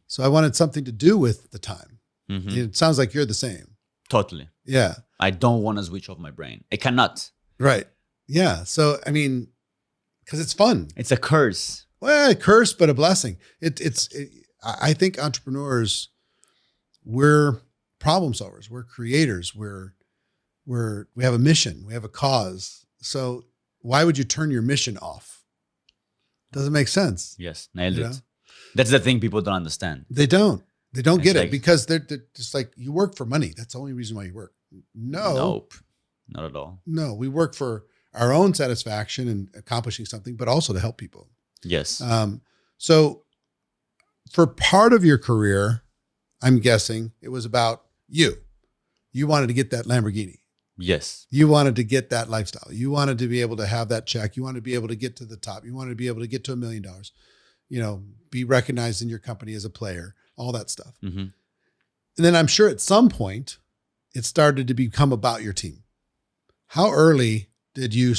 Speaker 2: So I wanted something to do with the time. It sounds like you're the same.
Speaker 1: Totally.
Speaker 2: Yeah.
Speaker 1: I don't want to switch off my brain. I cannot.
Speaker 2: Right. Yeah. So, I mean, because it's fun.
Speaker 1: It's a curse.
Speaker 2: Well, a curse, but a blessing. I think entrepreneurs, we're problem solvers. We're creators. We have a mission. We have a cause. So why would you turn your mission off? Doesn't make sense.
Speaker 1: Yes, nailed
Speaker 2: You
Speaker 1: it.
Speaker 2: know?
Speaker 1: That's the thing people don't understand.
Speaker 2: They don't get
Speaker 1: like-
Speaker 2: it because they're just like, you work for money. That's the only reason why you work.
Speaker 1: Nope, not at all.
Speaker 2: No, we work for our own satisfaction and accomplishing something, but also to help people.
Speaker 1: Yes.
Speaker 2: So for part of your career, I'm guessing it was about you. You wanted to get that Lamborghini.
Speaker 1: Yes.
Speaker 2: You wanted to get that lifestyle. You wanted to be able to have that check. You wanted to be able to get to the top. You wanted to be able to get to $1 million, you know, be recognized in your company as a player, all that stuff. And then I'm sure at some point it started to become about your team. How early did you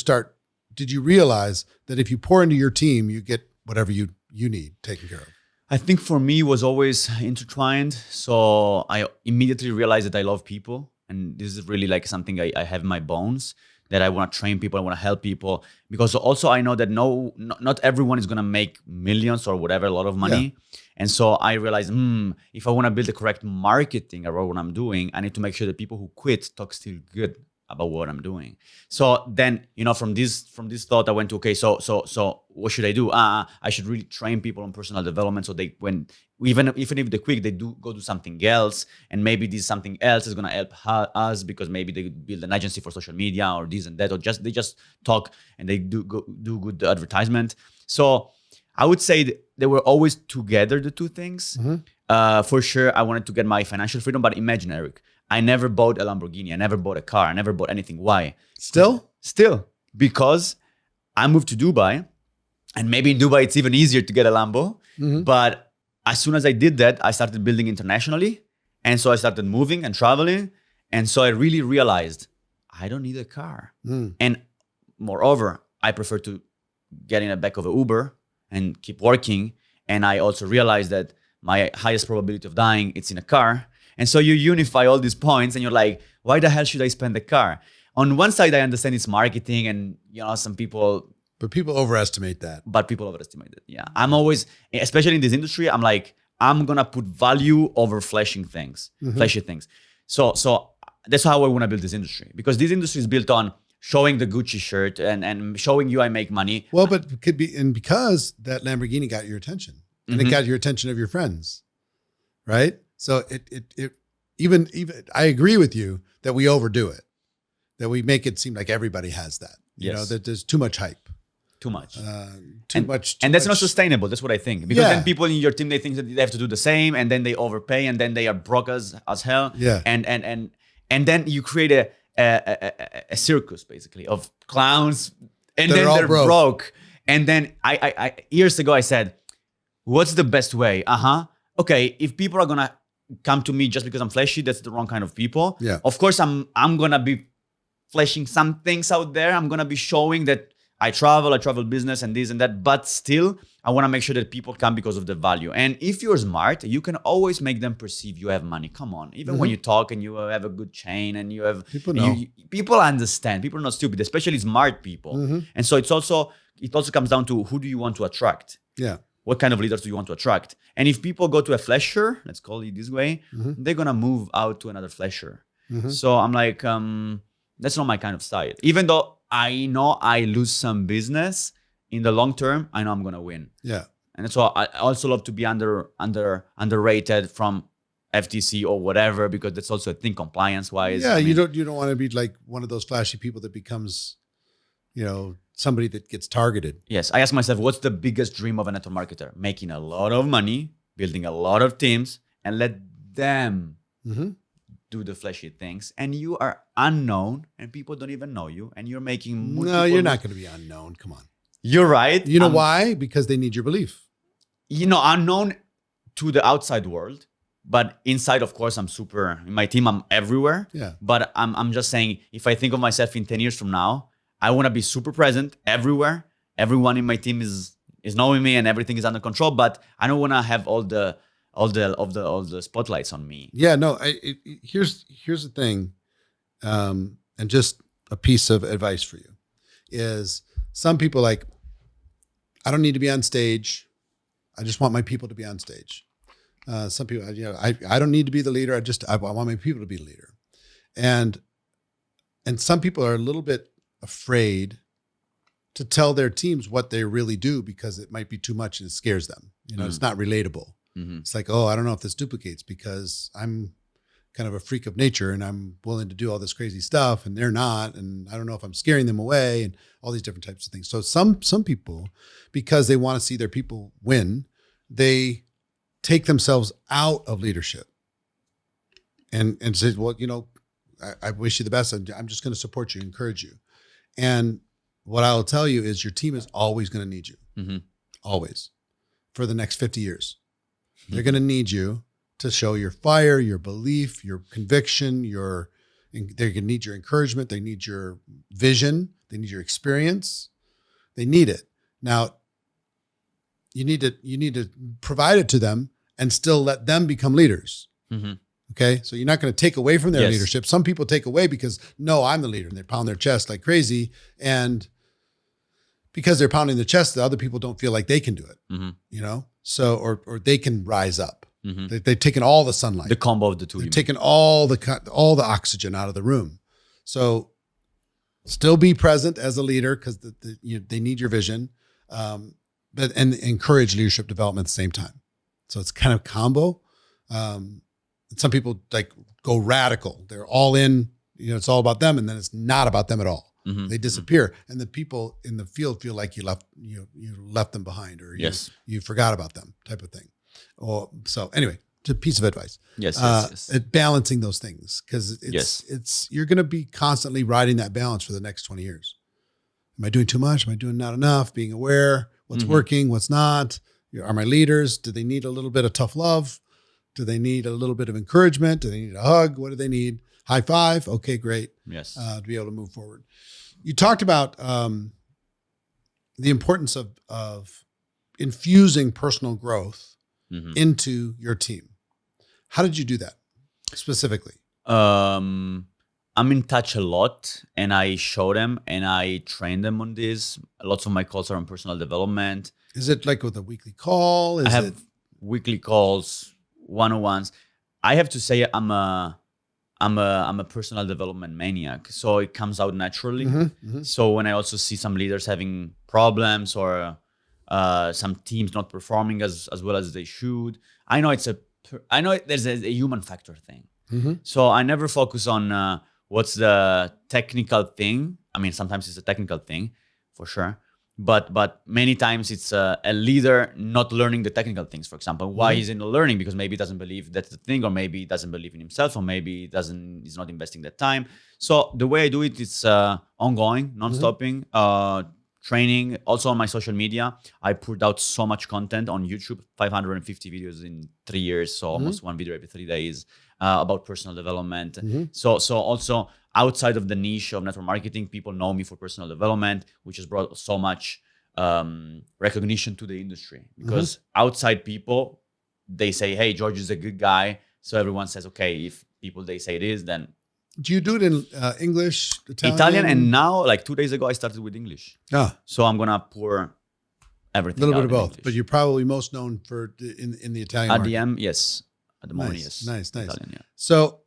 Speaker 2: realize that if you pour into your team, you get whatever you need taken care of?
Speaker 1: I think for me it was always intertwined. So I immediately realized that I love people. And this is really like something I have in my bones, that I want to train people, I want to help people. Because also I know that not everyone is going to make millions or whatever, a lot of money. Yeah. And so I realized, if I want to build the correct marketing around what I'm doing, I need to make sure that people who quit talk still good about what I'm doing. So then, you know, from this thought, I went to, okay, so what should I do? I should really train people on personal development. So they, even if they quit, they do go do something else. And maybe this something else is going to help us because maybe they build an agency for social media or this and that, or they just talk and they do good advertisement. So I would say they were always together, the two things. For sure, I wanted to get my financial freedom, but imagine, Eric, I never bought a Lamborghini. I never bought a car. I never bought anything. Why? Still, because I moved to Dubai, and maybe in Dubai it's even easier to get a Lambo. But as soon as I did that, I started building internationally. And so I started moving and traveling. And so I really realized I don't need a car. And moreover, I prefer to get in the back of an Uber and keep working. And I also realized that my highest probability of dying, it's in a car. And so you unify all these points and you're like, why the hell should I spend the car? On one side, I understand it's marketing and, you know, some people...
Speaker 2: But people overestimate that.
Speaker 1: Yeah. I'm always, especially in this industry, I'm like, I'm going to put value over flashy things. So that's how I want to build this industry. Because this industry is built on showing the Gucci shirt and showing you I make money.
Speaker 2: Well, but it could be, and because that Lamborghini got your attention and it got your attention of your friends, right? So it even I agree with you that we overdo it, that we make it seem like everybody has that. You know, that there's too much hype.
Speaker 1: Too much.
Speaker 2: And
Speaker 1: that's not sustainable. That's what I think. Because then people in your team, they think that they have to do the same, and then they overpay, and then they are broke as hell.
Speaker 2: Yeah.
Speaker 1: And then you create a circus basically of clowns, and then they're broke. And then I years ago I said, what's the best way? Okay, if people are gonna come to me just because I'm flashy, that's the wrong kind of people.
Speaker 2: Yeah.
Speaker 1: Of course, I'm gonna be flashing some things out there. I'm gonna be showing that I travel business and this and that, but still, I want to make sure that people come because of the value. And if you're smart, you can always make them perceive you have money. Come on, even when you talk and you have a good chain and you have
Speaker 2: people know.
Speaker 1: People understand. People are not stupid, especially smart people. And so it also comes down to who do you want to attract?
Speaker 2: Yeah.
Speaker 1: What kind of leaders do you want to attract? And if people go to a flasher, let's call it this way, they're gonna move out to another flasher. So I'm like, that's not my kind of style. Even though I know I lose some business, in the long term, I know I'm gonna win.
Speaker 2: Yeah.
Speaker 1: And that's why I also love to be underrated from FTC or whatever, because that's also a thing compliance wise.
Speaker 2: Yeah, you don't want to be like one of those flashy people that becomes, somebody that gets targeted.
Speaker 1: Yes, I ask myself, what's the biggest dream of a network marketer? Making a lot of money, building a lot of teams, and let them do the flashy things. And you are unknown, and people don't even know you, and you're making multiple.
Speaker 2: No, you're not going to be unknown. Come on.
Speaker 1: You're right.
Speaker 2: You know why? Because they need your belief.
Speaker 1: Unknown to the outside world, but inside, of course, I'm super. In my team, I'm everywhere.
Speaker 2: Yeah.
Speaker 1: But I'm just saying, if I think of myself in 10 years from now, I want to be super present everywhere. Everyone in my team is knowing me, and everything is under control. But I don't want to have all the spotlights on me.
Speaker 2: Yeah. No. Here's the thing, and just a piece of advice for you is some people like, I don't need to be on stage. I just want my people to be on stage. Some people, I don't need to be the leader. I want my people to be the leader. And some people are a little bit afraid to tell their teams what they really do because it might be too much and it scares them. It's not relatable. It's like, oh, I don't know if this duplicates because I'm kind of a freak of nature and I'm willing to do all this crazy stuff and they're not. And I don't know if I'm scaring them away and all these different types of things. So some people, because they want to see their people win, they take themselves out of leadership and say, well, I wish you the best. I'm just going to support you, encourage you. And what I'll tell you is your team is always going to need you, always, for the next 50 years. They're going to need you to show your fire, your belief, your conviction, they're going to need your encouragement. They need your vision. They need your experience. They need it. Now, you need to provide it to them and still let them become leaders. Okay. So you're not going to take away from their leadership. Some people take away because, no, I'm the leader, and they pound their chest like crazy. And because they're pounding their chest, the other people don't feel like they can do it, so, or they can rise up. They've taken all the sunlight,
Speaker 1: the combo of the two.
Speaker 2: They've taken all the oxygen out of the room. So still be present as a leader because they need your vision, but encourage leadership development at the same time. So it's kind of combo. Some people like go radical. They're all in, it's all about them. And then it's not about them at all. They disappear. And the people in the field feel like you left them behind or you forgot about them type of thing. So anyway, it's a piece of advice. Balancing those things because you're going to be constantly riding that balance for the next 20 years. Am I doing too much? Am I doing not enough? Being aware, what's working, what's not. Are my leaders, do they need a little bit of tough love? Do they need a little bit of encouragement? Do they need a hug? What do they need? High five? Okay, great.
Speaker 1: Yes.
Speaker 2: To be able to move forward. You talked about the importance of infusing personal growth into your team. How did you do that specifically?
Speaker 1: I'm in touch a lot, and I show them and I train them on this. Lots of my calls are on personal development.
Speaker 2: Is it like with a weekly call?
Speaker 1: I have weekly calls, one-on-ones. I have to say I'm a personal development maniac, so it comes out naturally. So when I also see some leaders having problems or some teams not performing as well as they should, I know there's a human factor thing. So I never focus on what's the technical thing. I mean, sometimes it's a technical thing for sure. But many times it's a leader not learning the technical things. For example, why he's not learning? Because maybe he doesn't believe that's the thing, or maybe he doesn't believe in himself, or maybe he's not investing that time. So the way I do it, it's ongoing, non-stopping, training. Also on my social media, I put out so much content on YouTube, 550 videos in 3 years. So almost one video every 3 days about personal development. So also outside of the niche of network marketing, people know me for personal development, which has brought so much recognition to the industry. Because outside people, they say, hey, George is a good guy. So everyone says, okay, if people, they say it is, then.
Speaker 2: Do you do it in English,
Speaker 1: Italian? And now, like 2 days ago, I started with English. So I'm going to pour everything.
Speaker 2: A little bit of both,
Speaker 1: English.
Speaker 2: But you're probably most known for in the Italian market.
Speaker 1: Yes. At the moment, yes.
Speaker 2: Nice.
Speaker 1: Italian, yeah.
Speaker 2: So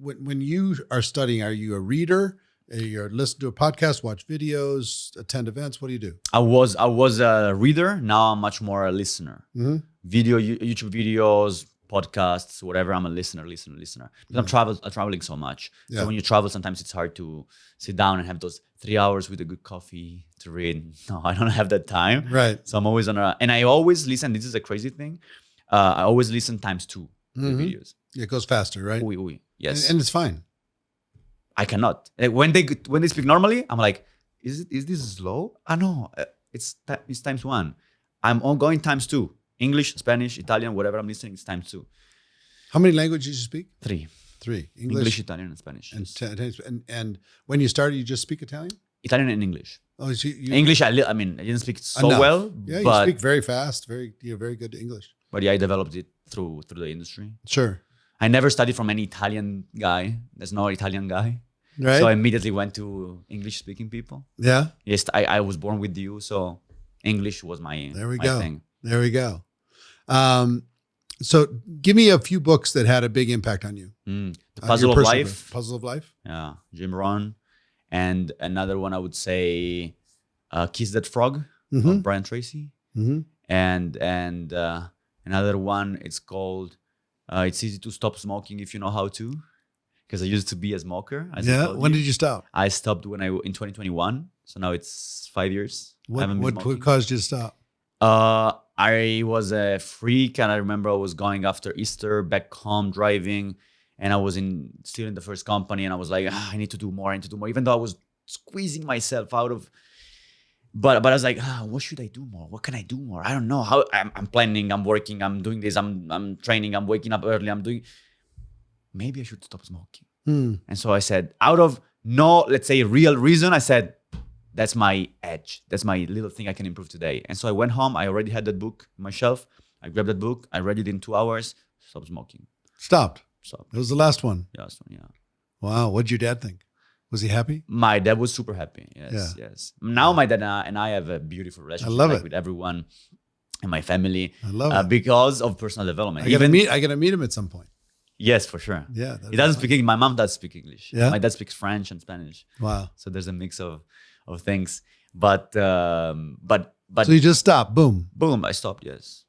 Speaker 2: when you are studying, are you a reader? You listen to a podcast, watch videos, attend events? What do you do?
Speaker 1: I was a reader. Now I'm much more a listener. YouTube videos, podcasts, whatever. I'm a listener. Because I'm traveling so much.
Speaker 2: Yeah.
Speaker 1: So when you travel, sometimes it's hard to sit down and have those 3 hours with a good coffee to read. No, I don't have that time.
Speaker 2: Right.
Speaker 1: So I'm always and I always listen. This is a crazy thing. I always listen times 2 the videos.
Speaker 2: It goes faster, right?
Speaker 1: Oui. Yes.
Speaker 2: And it's fine.
Speaker 1: I cannot. Like, when they speak normally, I'm like, is this slow? No, it's times 1. I'm on going times 2. English, Spanish, Italian, whatever I'm listening, it's times 2.
Speaker 2: How many languages you speak?
Speaker 1: 3.
Speaker 2: 3.
Speaker 1: English, Italian, and Spanish.
Speaker 2: And when you started, you just speak Italian?
Speaker 1: Italian and English.
Speaker 2: Oh, so you
Speaker 1: English, I didn't speak it so
Speaker 2: enough.
Speaker 1: well.
Speaker 2: Yeah,
Speaker 1: but,
Speaker 2: you speak very fast. You're very good at English.
Speaker 1: But yeah, I developed it through the industry.
Speaker 2: Sure.
Speaker 1: I never studied from any Italian guy. There's no Italian guy.
Speaker 2: Right.
Speaker 1: So I immediately went to English-speaking people.
Speaker 2: Yeah.
Speaker 1: Yes, I was born with you, so English was my thing.
Speaker 2: There we go. So give me a few books that had a big impact on you.
Speaker 1: The Puzzle of Life.
Speaker 2: Puzzle of Life.
Speaker 1: Yeah, Jim Rohn. And another one I would say Kiss That Frog of Brian Tracy. And another one, it's called It's Easy to Stop Smoking If You Know How To. Because I used to be a smoker.
Speaker 2: When did you stop?
Speaker 1: I stopped in 2021. So now it's 5 years.
Speaker 2: What caused you to stop?
Speaker 1: I was a freak, and I remember I was going after Easter back home driving, and I was still in the first company, and I was like, I need to do more, even though I was squeezing myself out of. But I was like, what should I do more? What can I do more? I don't know. How I'm planning, I'm working, I'm doing this, I'm training, I'm waking up early, maybe I should stop smoking. And so I said, out of no, let's say, real reason, I said, that's my edge. That's my little thing I can improve today. And so I went home. I already had that book on my shelf. I grabbed that book. I read it in 2 hours. Stopped smoking.
Speaker 2: Stopped.
Speaker 1: Stopped.
Speaker 2: It was the last one.
Speaker 1: Last one, yeah.
Speaker 2: Wow. What did your dad think? Was he happy?
Speaker 1: My dad was super happy. Yes, yes. Now my dad and I have a beautiful relationship with everyone in my family.
Speaker 2: I love it.
Speaker 1: Because of personal development.
Speaker 2: I gotta meet him at some point.
Speaker 1: Yes, for sure.
Speaker 2: Yeah.
Speaker 1: He doesn't speak English. My mom does speak English.
Speaker 2: Yeah.
Speaker 1: My dad speaks French and Spanish.
Speaker 2: Wow.
Speaker 1: So there's a mix of things. But
Speaker 2: so you just stopped. Boom.
Speaker 1: Boom. I stopped. Yes.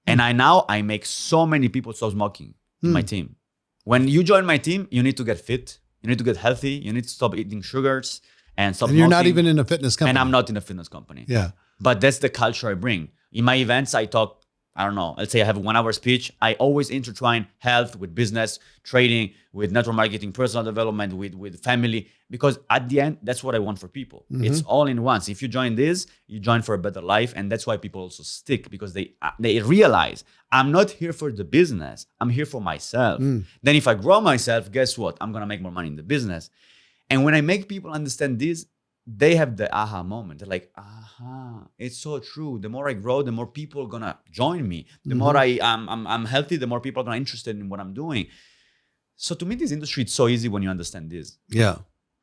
Speaker 1: And I make so many people stop smoking in my team. When you join my team, you need to get fit. You need to get healthy. You need to stop eating sugars and stop.
Speaker 2: And you're not even in a fitness company.
Speaker 1: And I'm not in a fitness company.
Speaker 2: Yeah.
Speaker 1: But that's the culture I bring. In my events, I talk. I don't know. Let's say I have a 1 hour speech. I always intertwine health with business, trading, with network marketing, personal development, with family. Because at the end, that's what I want for people. It's all in once. If you join this, you join for a better life. And that's why people also stick, because they realize I'm not here for the business. I'm here for myself. Then if I grow myself, guess what? I'm going to make more money in the business. And when I make people understand this, they have the aha moment. They're like, it's so true. The more I grow, the more people are gonna join me. The more I'm healthy, the more people are gonna be interested in what I'm doing. So to me, this industry, it's so easy when you understand this.
Speaker 2: Yeah.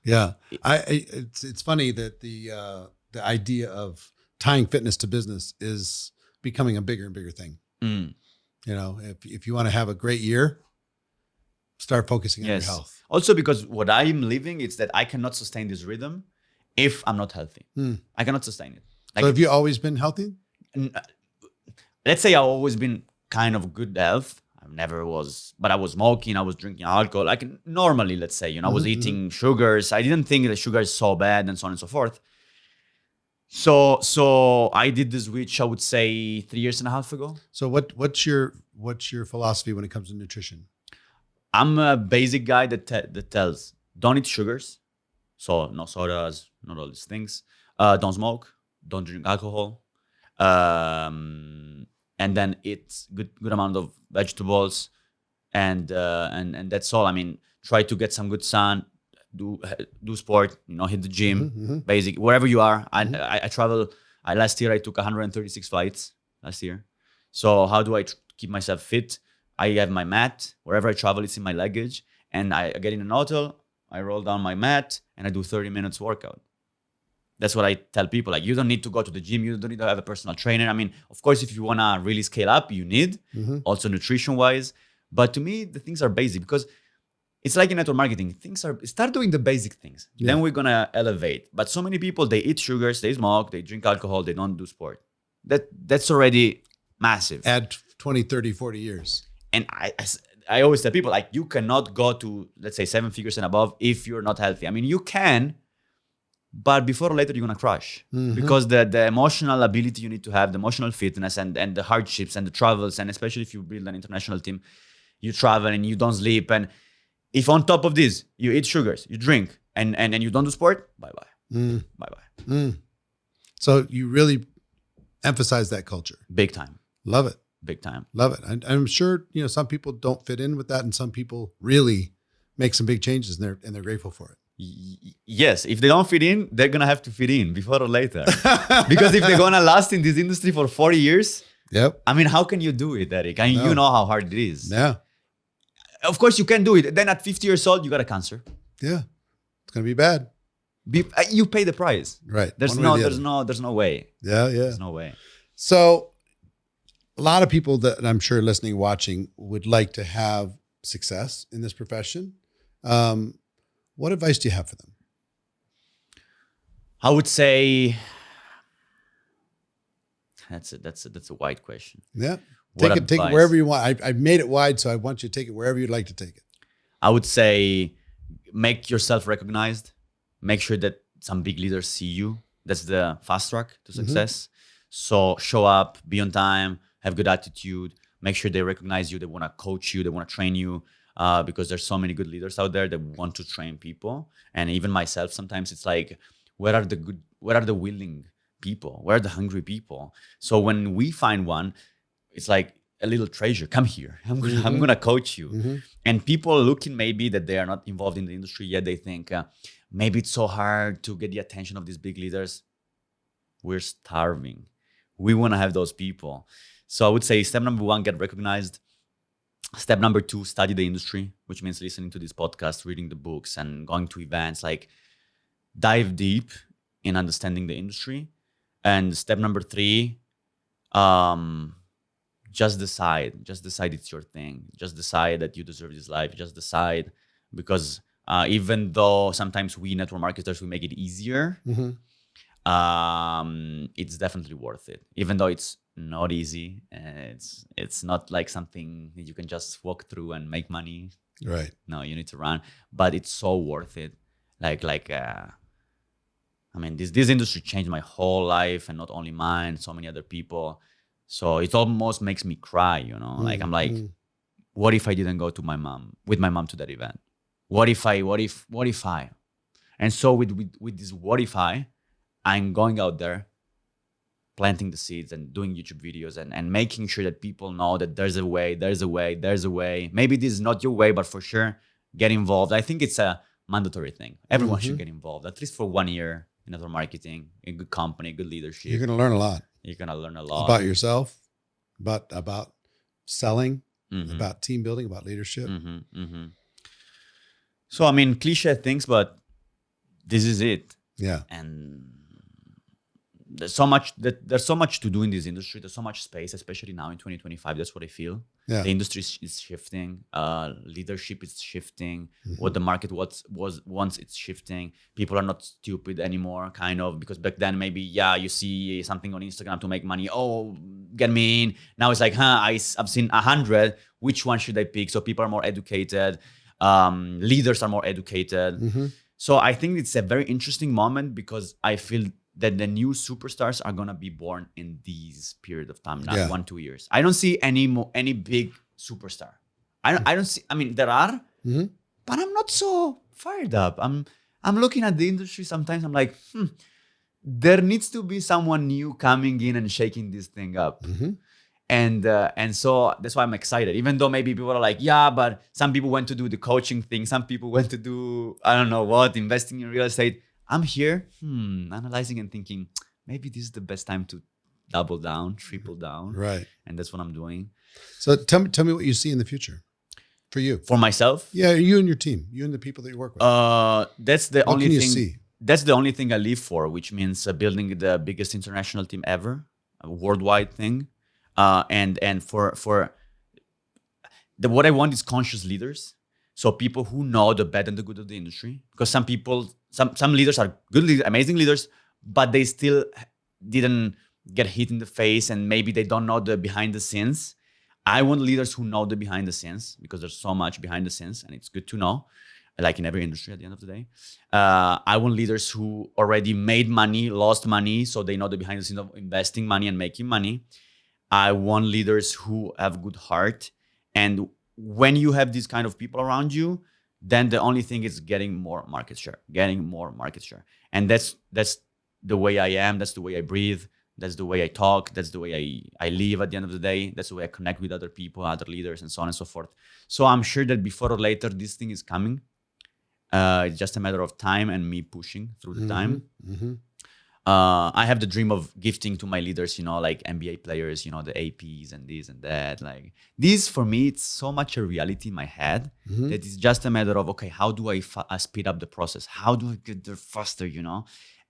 Speaker 2: It's funny that the idea of tying fitness to business is becoming a bigger and bigger thing. You know, if you want to have a great year, start focusing on your health.
Speaker 1: Also, because what I'm living, it's that I cannot sustain this rhythm if I'm not healthy. I cannot sustain it.
Speaker 2: So have you always been healthy?
Speaker 1: Let's say I've always been kind of good health. I never was, but I was smoking, I was drinking alcohol. Like normally, let's say, I was eating sugars. I didn't think that sugar is so bad and so on and so forth. So I did this switch, I would say 3.5 years ago.
Speaker 2: So what's your philosophy when it comes to nutrition?
Speaker 1: I'm a basic guy that tells, don't eat sugars. So no sodas, not all these things. Don't smoke, don't drink alcohol. And then eat good amount of vegetables. And that's all. I mean, try to get some good sun, do sport, hit the gym, basic, wherever you are. I travel. Last year I took 136 flights last year. So how do I keep myself fit? I have my mat. Wherever I travel, it's in my luggage. And I get in an hotel, I roll down my mat, and I do 30 minutes workout. That's what I tell people. Like, you don't need to go to the gym. You don't need to have a personal trainer. I mean, of course, if you want to really scale up, you need, also nutrition-wise. But to me, the things are basic, because it's like in network marketing. Start doing the basic things. Yeah. Then we're going to elevate. But so many people, they eat sugars, they smoke, they drink alcohol, they don't do sport. That's already massive.
Speaker 2: Add 20, 30, 40 years.
Speaker 1: and I always tell people, like, you cannot go to, let's say, 7 figures and above if you're not healthy. I mean, you can, but before or later you're gonna crash, because the emotional ability you need to have, the emotional fitness, and the hardships and the travels, and especially if you build an international team, you travel and you don't sleep, and if on top of this you eat sugars, you drink, and you don't do sport, bye bye.
Speaker 2: So you really emphasize that culture.
Speaker 1: Big time.
Speaker 2: Love it.
Speaker 1: Big time.
Speaker 2: Love it. I'm sure, some people don't fit in with that, and some people really make some big changes, and they're grateful for it.
Speaker 1: Yes, if they don't fit in, they're gonna have to fit in before or later. Because if they're gonna last in this industry for 40 years,
Speaker 2: Yep.
Speaker 1: I mean, how can you do it, Eric? I mean, you know how hard it is.
Speaker 2: Yeah.
Speaker 1: Of course you can do it. Then at 50 years old, you got a cancer.
Speaker 2: Yeah. It's going to be bad.
Speaker 1: You pay the price.
Speaker 2: Right.
Speaker 1: There's
Speaker 2: One way or the
Speaker 1: there's no way.
Speaker 2: Yeah. Yeah.
Speaker 1: There's no way.
Speaker 2: So a lot of people that I'm sure listening, watching would like to have success in this profession. What advice do you have for them?
Speaker 1: I would say that's a wide question.
Speaker 2: Yeah.
Speaker 1: What
Speaker 2: Take it
Speaker 1: advice?
Speaker 2: wherever you want. I've made it wide, so I want you to take it wherever you'd like to take it.
Speaker 1: I would say make yourself recognized. Make sure that some big leaders see you. That's the fast track to success. So show up, be on time, have good attitude. Make sure they recognize you. They want to coach you. They want to train you, because there's so many good leaders out there that want to train people. And even myself, sometimes it's like, where are the willing people? Where are the hungry people? So when we find one, it's like a little treasure. Come here. I'm gonna coach you. And people looking maybe that they are not involved in the industry yet, they think maybe it's so hard to get the attention of these big leaders. We're starving. We want to have those people. So I would say step number 1, get recognized. Step number 2, study the industry, which means listening to this podcast, reading the books, and going to events. Like, dive deep in understanding the industry. And step number 3, just decide it's your thing. Just decide that you deserve this life. Just decide, because even though sometimes we network marketers, we make it easier, it's definitely worth it. Even though it's not easy, it's not like something that you can just walk through and make money.
Speaker 2: Right.
Speaker 1: No, you need to run, but it's so worth it. I mean, this industry changed my whole life, and not only mine, so many other people. So it almost makes me cry, Like, I'm like, what if I didn't go with my mom to that event? What if I? And so with this what if I'm going out there, planting the seeds and doing YouTube videos, and making sure that people know that there's a way. Maybe this is not your way, but for sure, get involved. I think it's a mandatory thing. Everyone should get involved, at least for 1 year in network marketing, a good company, good leadership.
Speaker 2: You're going to learn a lot.
Speaker 1: You're going to learn a lot.
Speaker 2: About yourself, about selling, about team building, about leadership.
Speaker 1: So, I mean, cliche things, but this is it.
Speaker 2: Yeah.
Speaker 1: And there's so much to do in this industry. There's so much space, especially now in 2025. That's what I feel.
Speaker 2: Yeah.
Speaker 1: The industry is shifting. Leadership is shifting. What the market wants, it's shifting. People are not stupid anymore, kind of, because back then maybe, you see something on Instagram to make money. Oh, get me in. Now it's like, I've seen 100. Which one should I pick? So people are more educated. Leaders are more educated. So I think it's a very interesting moment, because I feel that the new superstars are gonna be born in this period of time, not 1-2 years. I don't see any big superstar. I don't see. I mean, there are, but I'm not so fired up. I'm looking at the industry sometimes. I'm like, there needs to be someone new coming in and shaking this thing up. And so that's why I'm excited. Even though maybe people are like, but some people went to do the coaching thing. Some people went to do, I don't know what, investing in real estate. I'm here analyzing and thinking, maybe this is the best time to double down, triple down.
Speaker 2: Right.
Speaker 1: And that's what I'm doing.
Speaker 2: So tell me what you see in the future for you.
Speaker 1: For myself?
Speaker 2: Yeah, you and your team, you and the people that you work with.
Speaker 1: That's the
Speaker 2: what
Speaker 1: only
Speaker 2: can you
Speaker 1: thing.
Speaker 2: See?
Speaker 1: That's the only thing I live for, which means building the biggest international team ever, a worldwide thing. And for what I want is conscious leaders. So people who know the bad and the good of the industry, because some leaders are good leaders, amazing leaders, but they still didn't get hit in the face, and maybe they don't know the behind the scenes. I want leaders who know the behind the scenes, because there's so much behind the scenes and it's good to know, like in every industry at the end of the day. I want leaders who already made money, lost money, so they know the behind the scenes of investing money and making money. I want leaders who have good heart. And when you have these kind of people around you, then the only thing is getting more market share. And that's the way I am. That's the way I breathe. That's the way I talk. That's the way I live at the end of the day. That's the way I connect with other people, other leaders, and so on and so forth. So I'm sure that before or later, this thing is coming. It's just a matter of time and me pushing through the time. I have the dream of gifting to my leaders, like NBA players, the APs and this and that. Like this, for me, it's so much a reality in my head that it's just a matter of, okay, how do I speed up the process? How do I get there faster,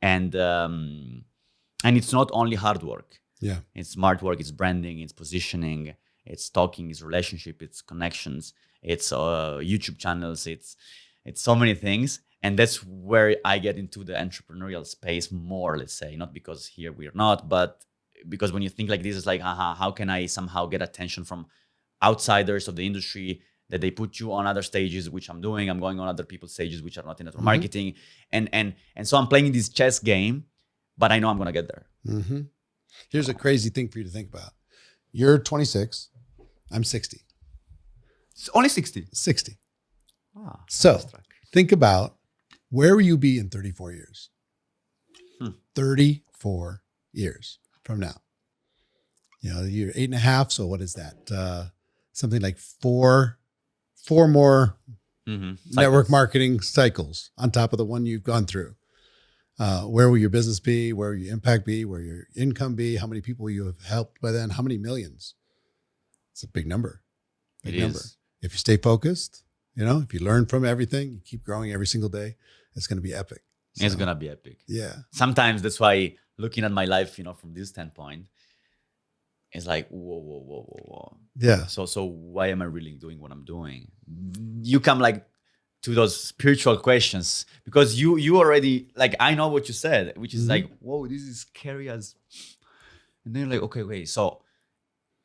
Speaker 1: And it's not only hard work.
Speaker 2: Yeah.
Speaker 1: It's smart work, it's branding, it's positioning, it's talking, it's relationship, it's connections, it's YouTube channels, it's so many things. And that's where I get into the entrepreneurial space more, let's say, not because here we're not, but because when you think like this, it's like, how can I somehow get attention from outsiders of the industry, that they put you on other stages, which I'm doing. I'm going on other people's stages, which are not in network marketing. And so I'm playing this chess game, but I know I'm going to get there.
Speaker 2: Here's a crazy thing for you to think about. You're 26. I'm 60.
Speaker 1: It's only 60.
Speaker 2: 60.
Speaker 1: Ah,
Speaker 2: So think about, where will you be in 34 years? 34 years from now. You're 8.5. So what is that? Something like four more network marketing cycles on top of the one you've gone through. Where will your business be? Where will your impact be? Where will your income be? How many people will you have helped by then? How many millions? It's a big number. Big number. If you stay focused, if you learn from everything, you keep growing every single day, it's going to be epic.
Speaker 1: It's going to be epic.
Speaker 2: Yeah.
Speaker 1: Sometimes that's why looking at my life, from this standpoint, it's like, whoa.
Speaker 2: Yeah.
Speaker 1: So why am I really doing what I'm doing? You come like to those spiritual questions, because you already, like, I know what you said, which is like, whoa, this is scary as, and then you're like, okay, wait, so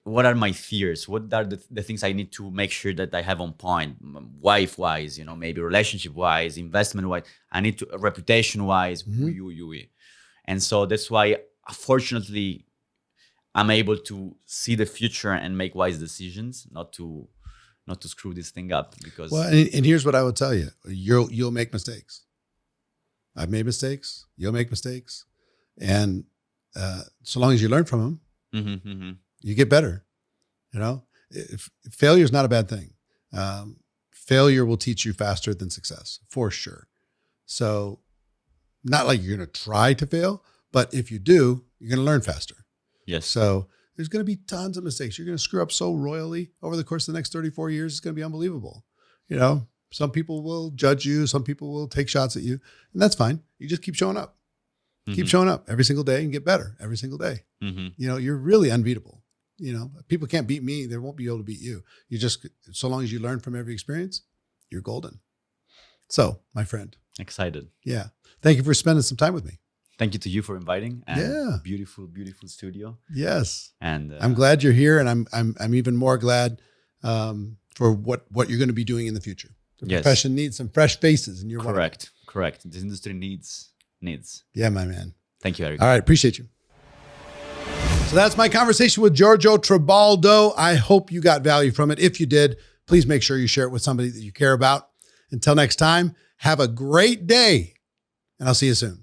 Speaker 1: what are my fears? What are the things I need to make sure that I have on point, wife wise, maybe relationship wise, investment wise, I need to reputation wise, and so that's why, fortunately, I'm able to see the future and make wise decisions, not to screw this thing up. Because
Speaker 2: and here's what I would tell you: you'll make mistakes. I've made mistakes. You'll make mistakes, and so long as you learn from them, you get better. Failure is not a bad thing. Failure will teach you faster than success, for sure. So, not like you're going to try to fail, but if you do, you're going to learn faster.
Speaker 1: Yes.
Speaker 2: So there's going to be tons of mistakes. You're going to screw up so royally over the course of the next 34 years. It's going to be unbelievable. Some people will judge you. Some people will take shots at you, and that's fine. You just keep showing up. Keep showing up every single day and get better every single day. You're really unbeatable. People can't beat me. They won't be able to beat you. So long as you learn from every experience, you're golden. So, my friend.
Speaker 1: Excited.
Speaker 2: Yeah. Thank you for spending some time with me.
Speaker 1: Thank you to you for inviting. And beautiful, beautiful studio.
Speaker 2: Yes.
Speaker 1: And
Speaker 2: I'm glad you're here, and I'm even more glad for what you're going to be doing in the future. The profession needs some fresh faces, and you're
Speaker 1: correct. This industry needs.
Speaker 2: Yeah, my man.
Speaker 1: Thank you, Eric.
Speaker 2: All right, appreciate you. So that's my conversation with Giorgio Trabaldo. I hope you got value from it. If you did, please make sure you share it with somebody that you care about. Until next time, have a great day, and I'll see you soon.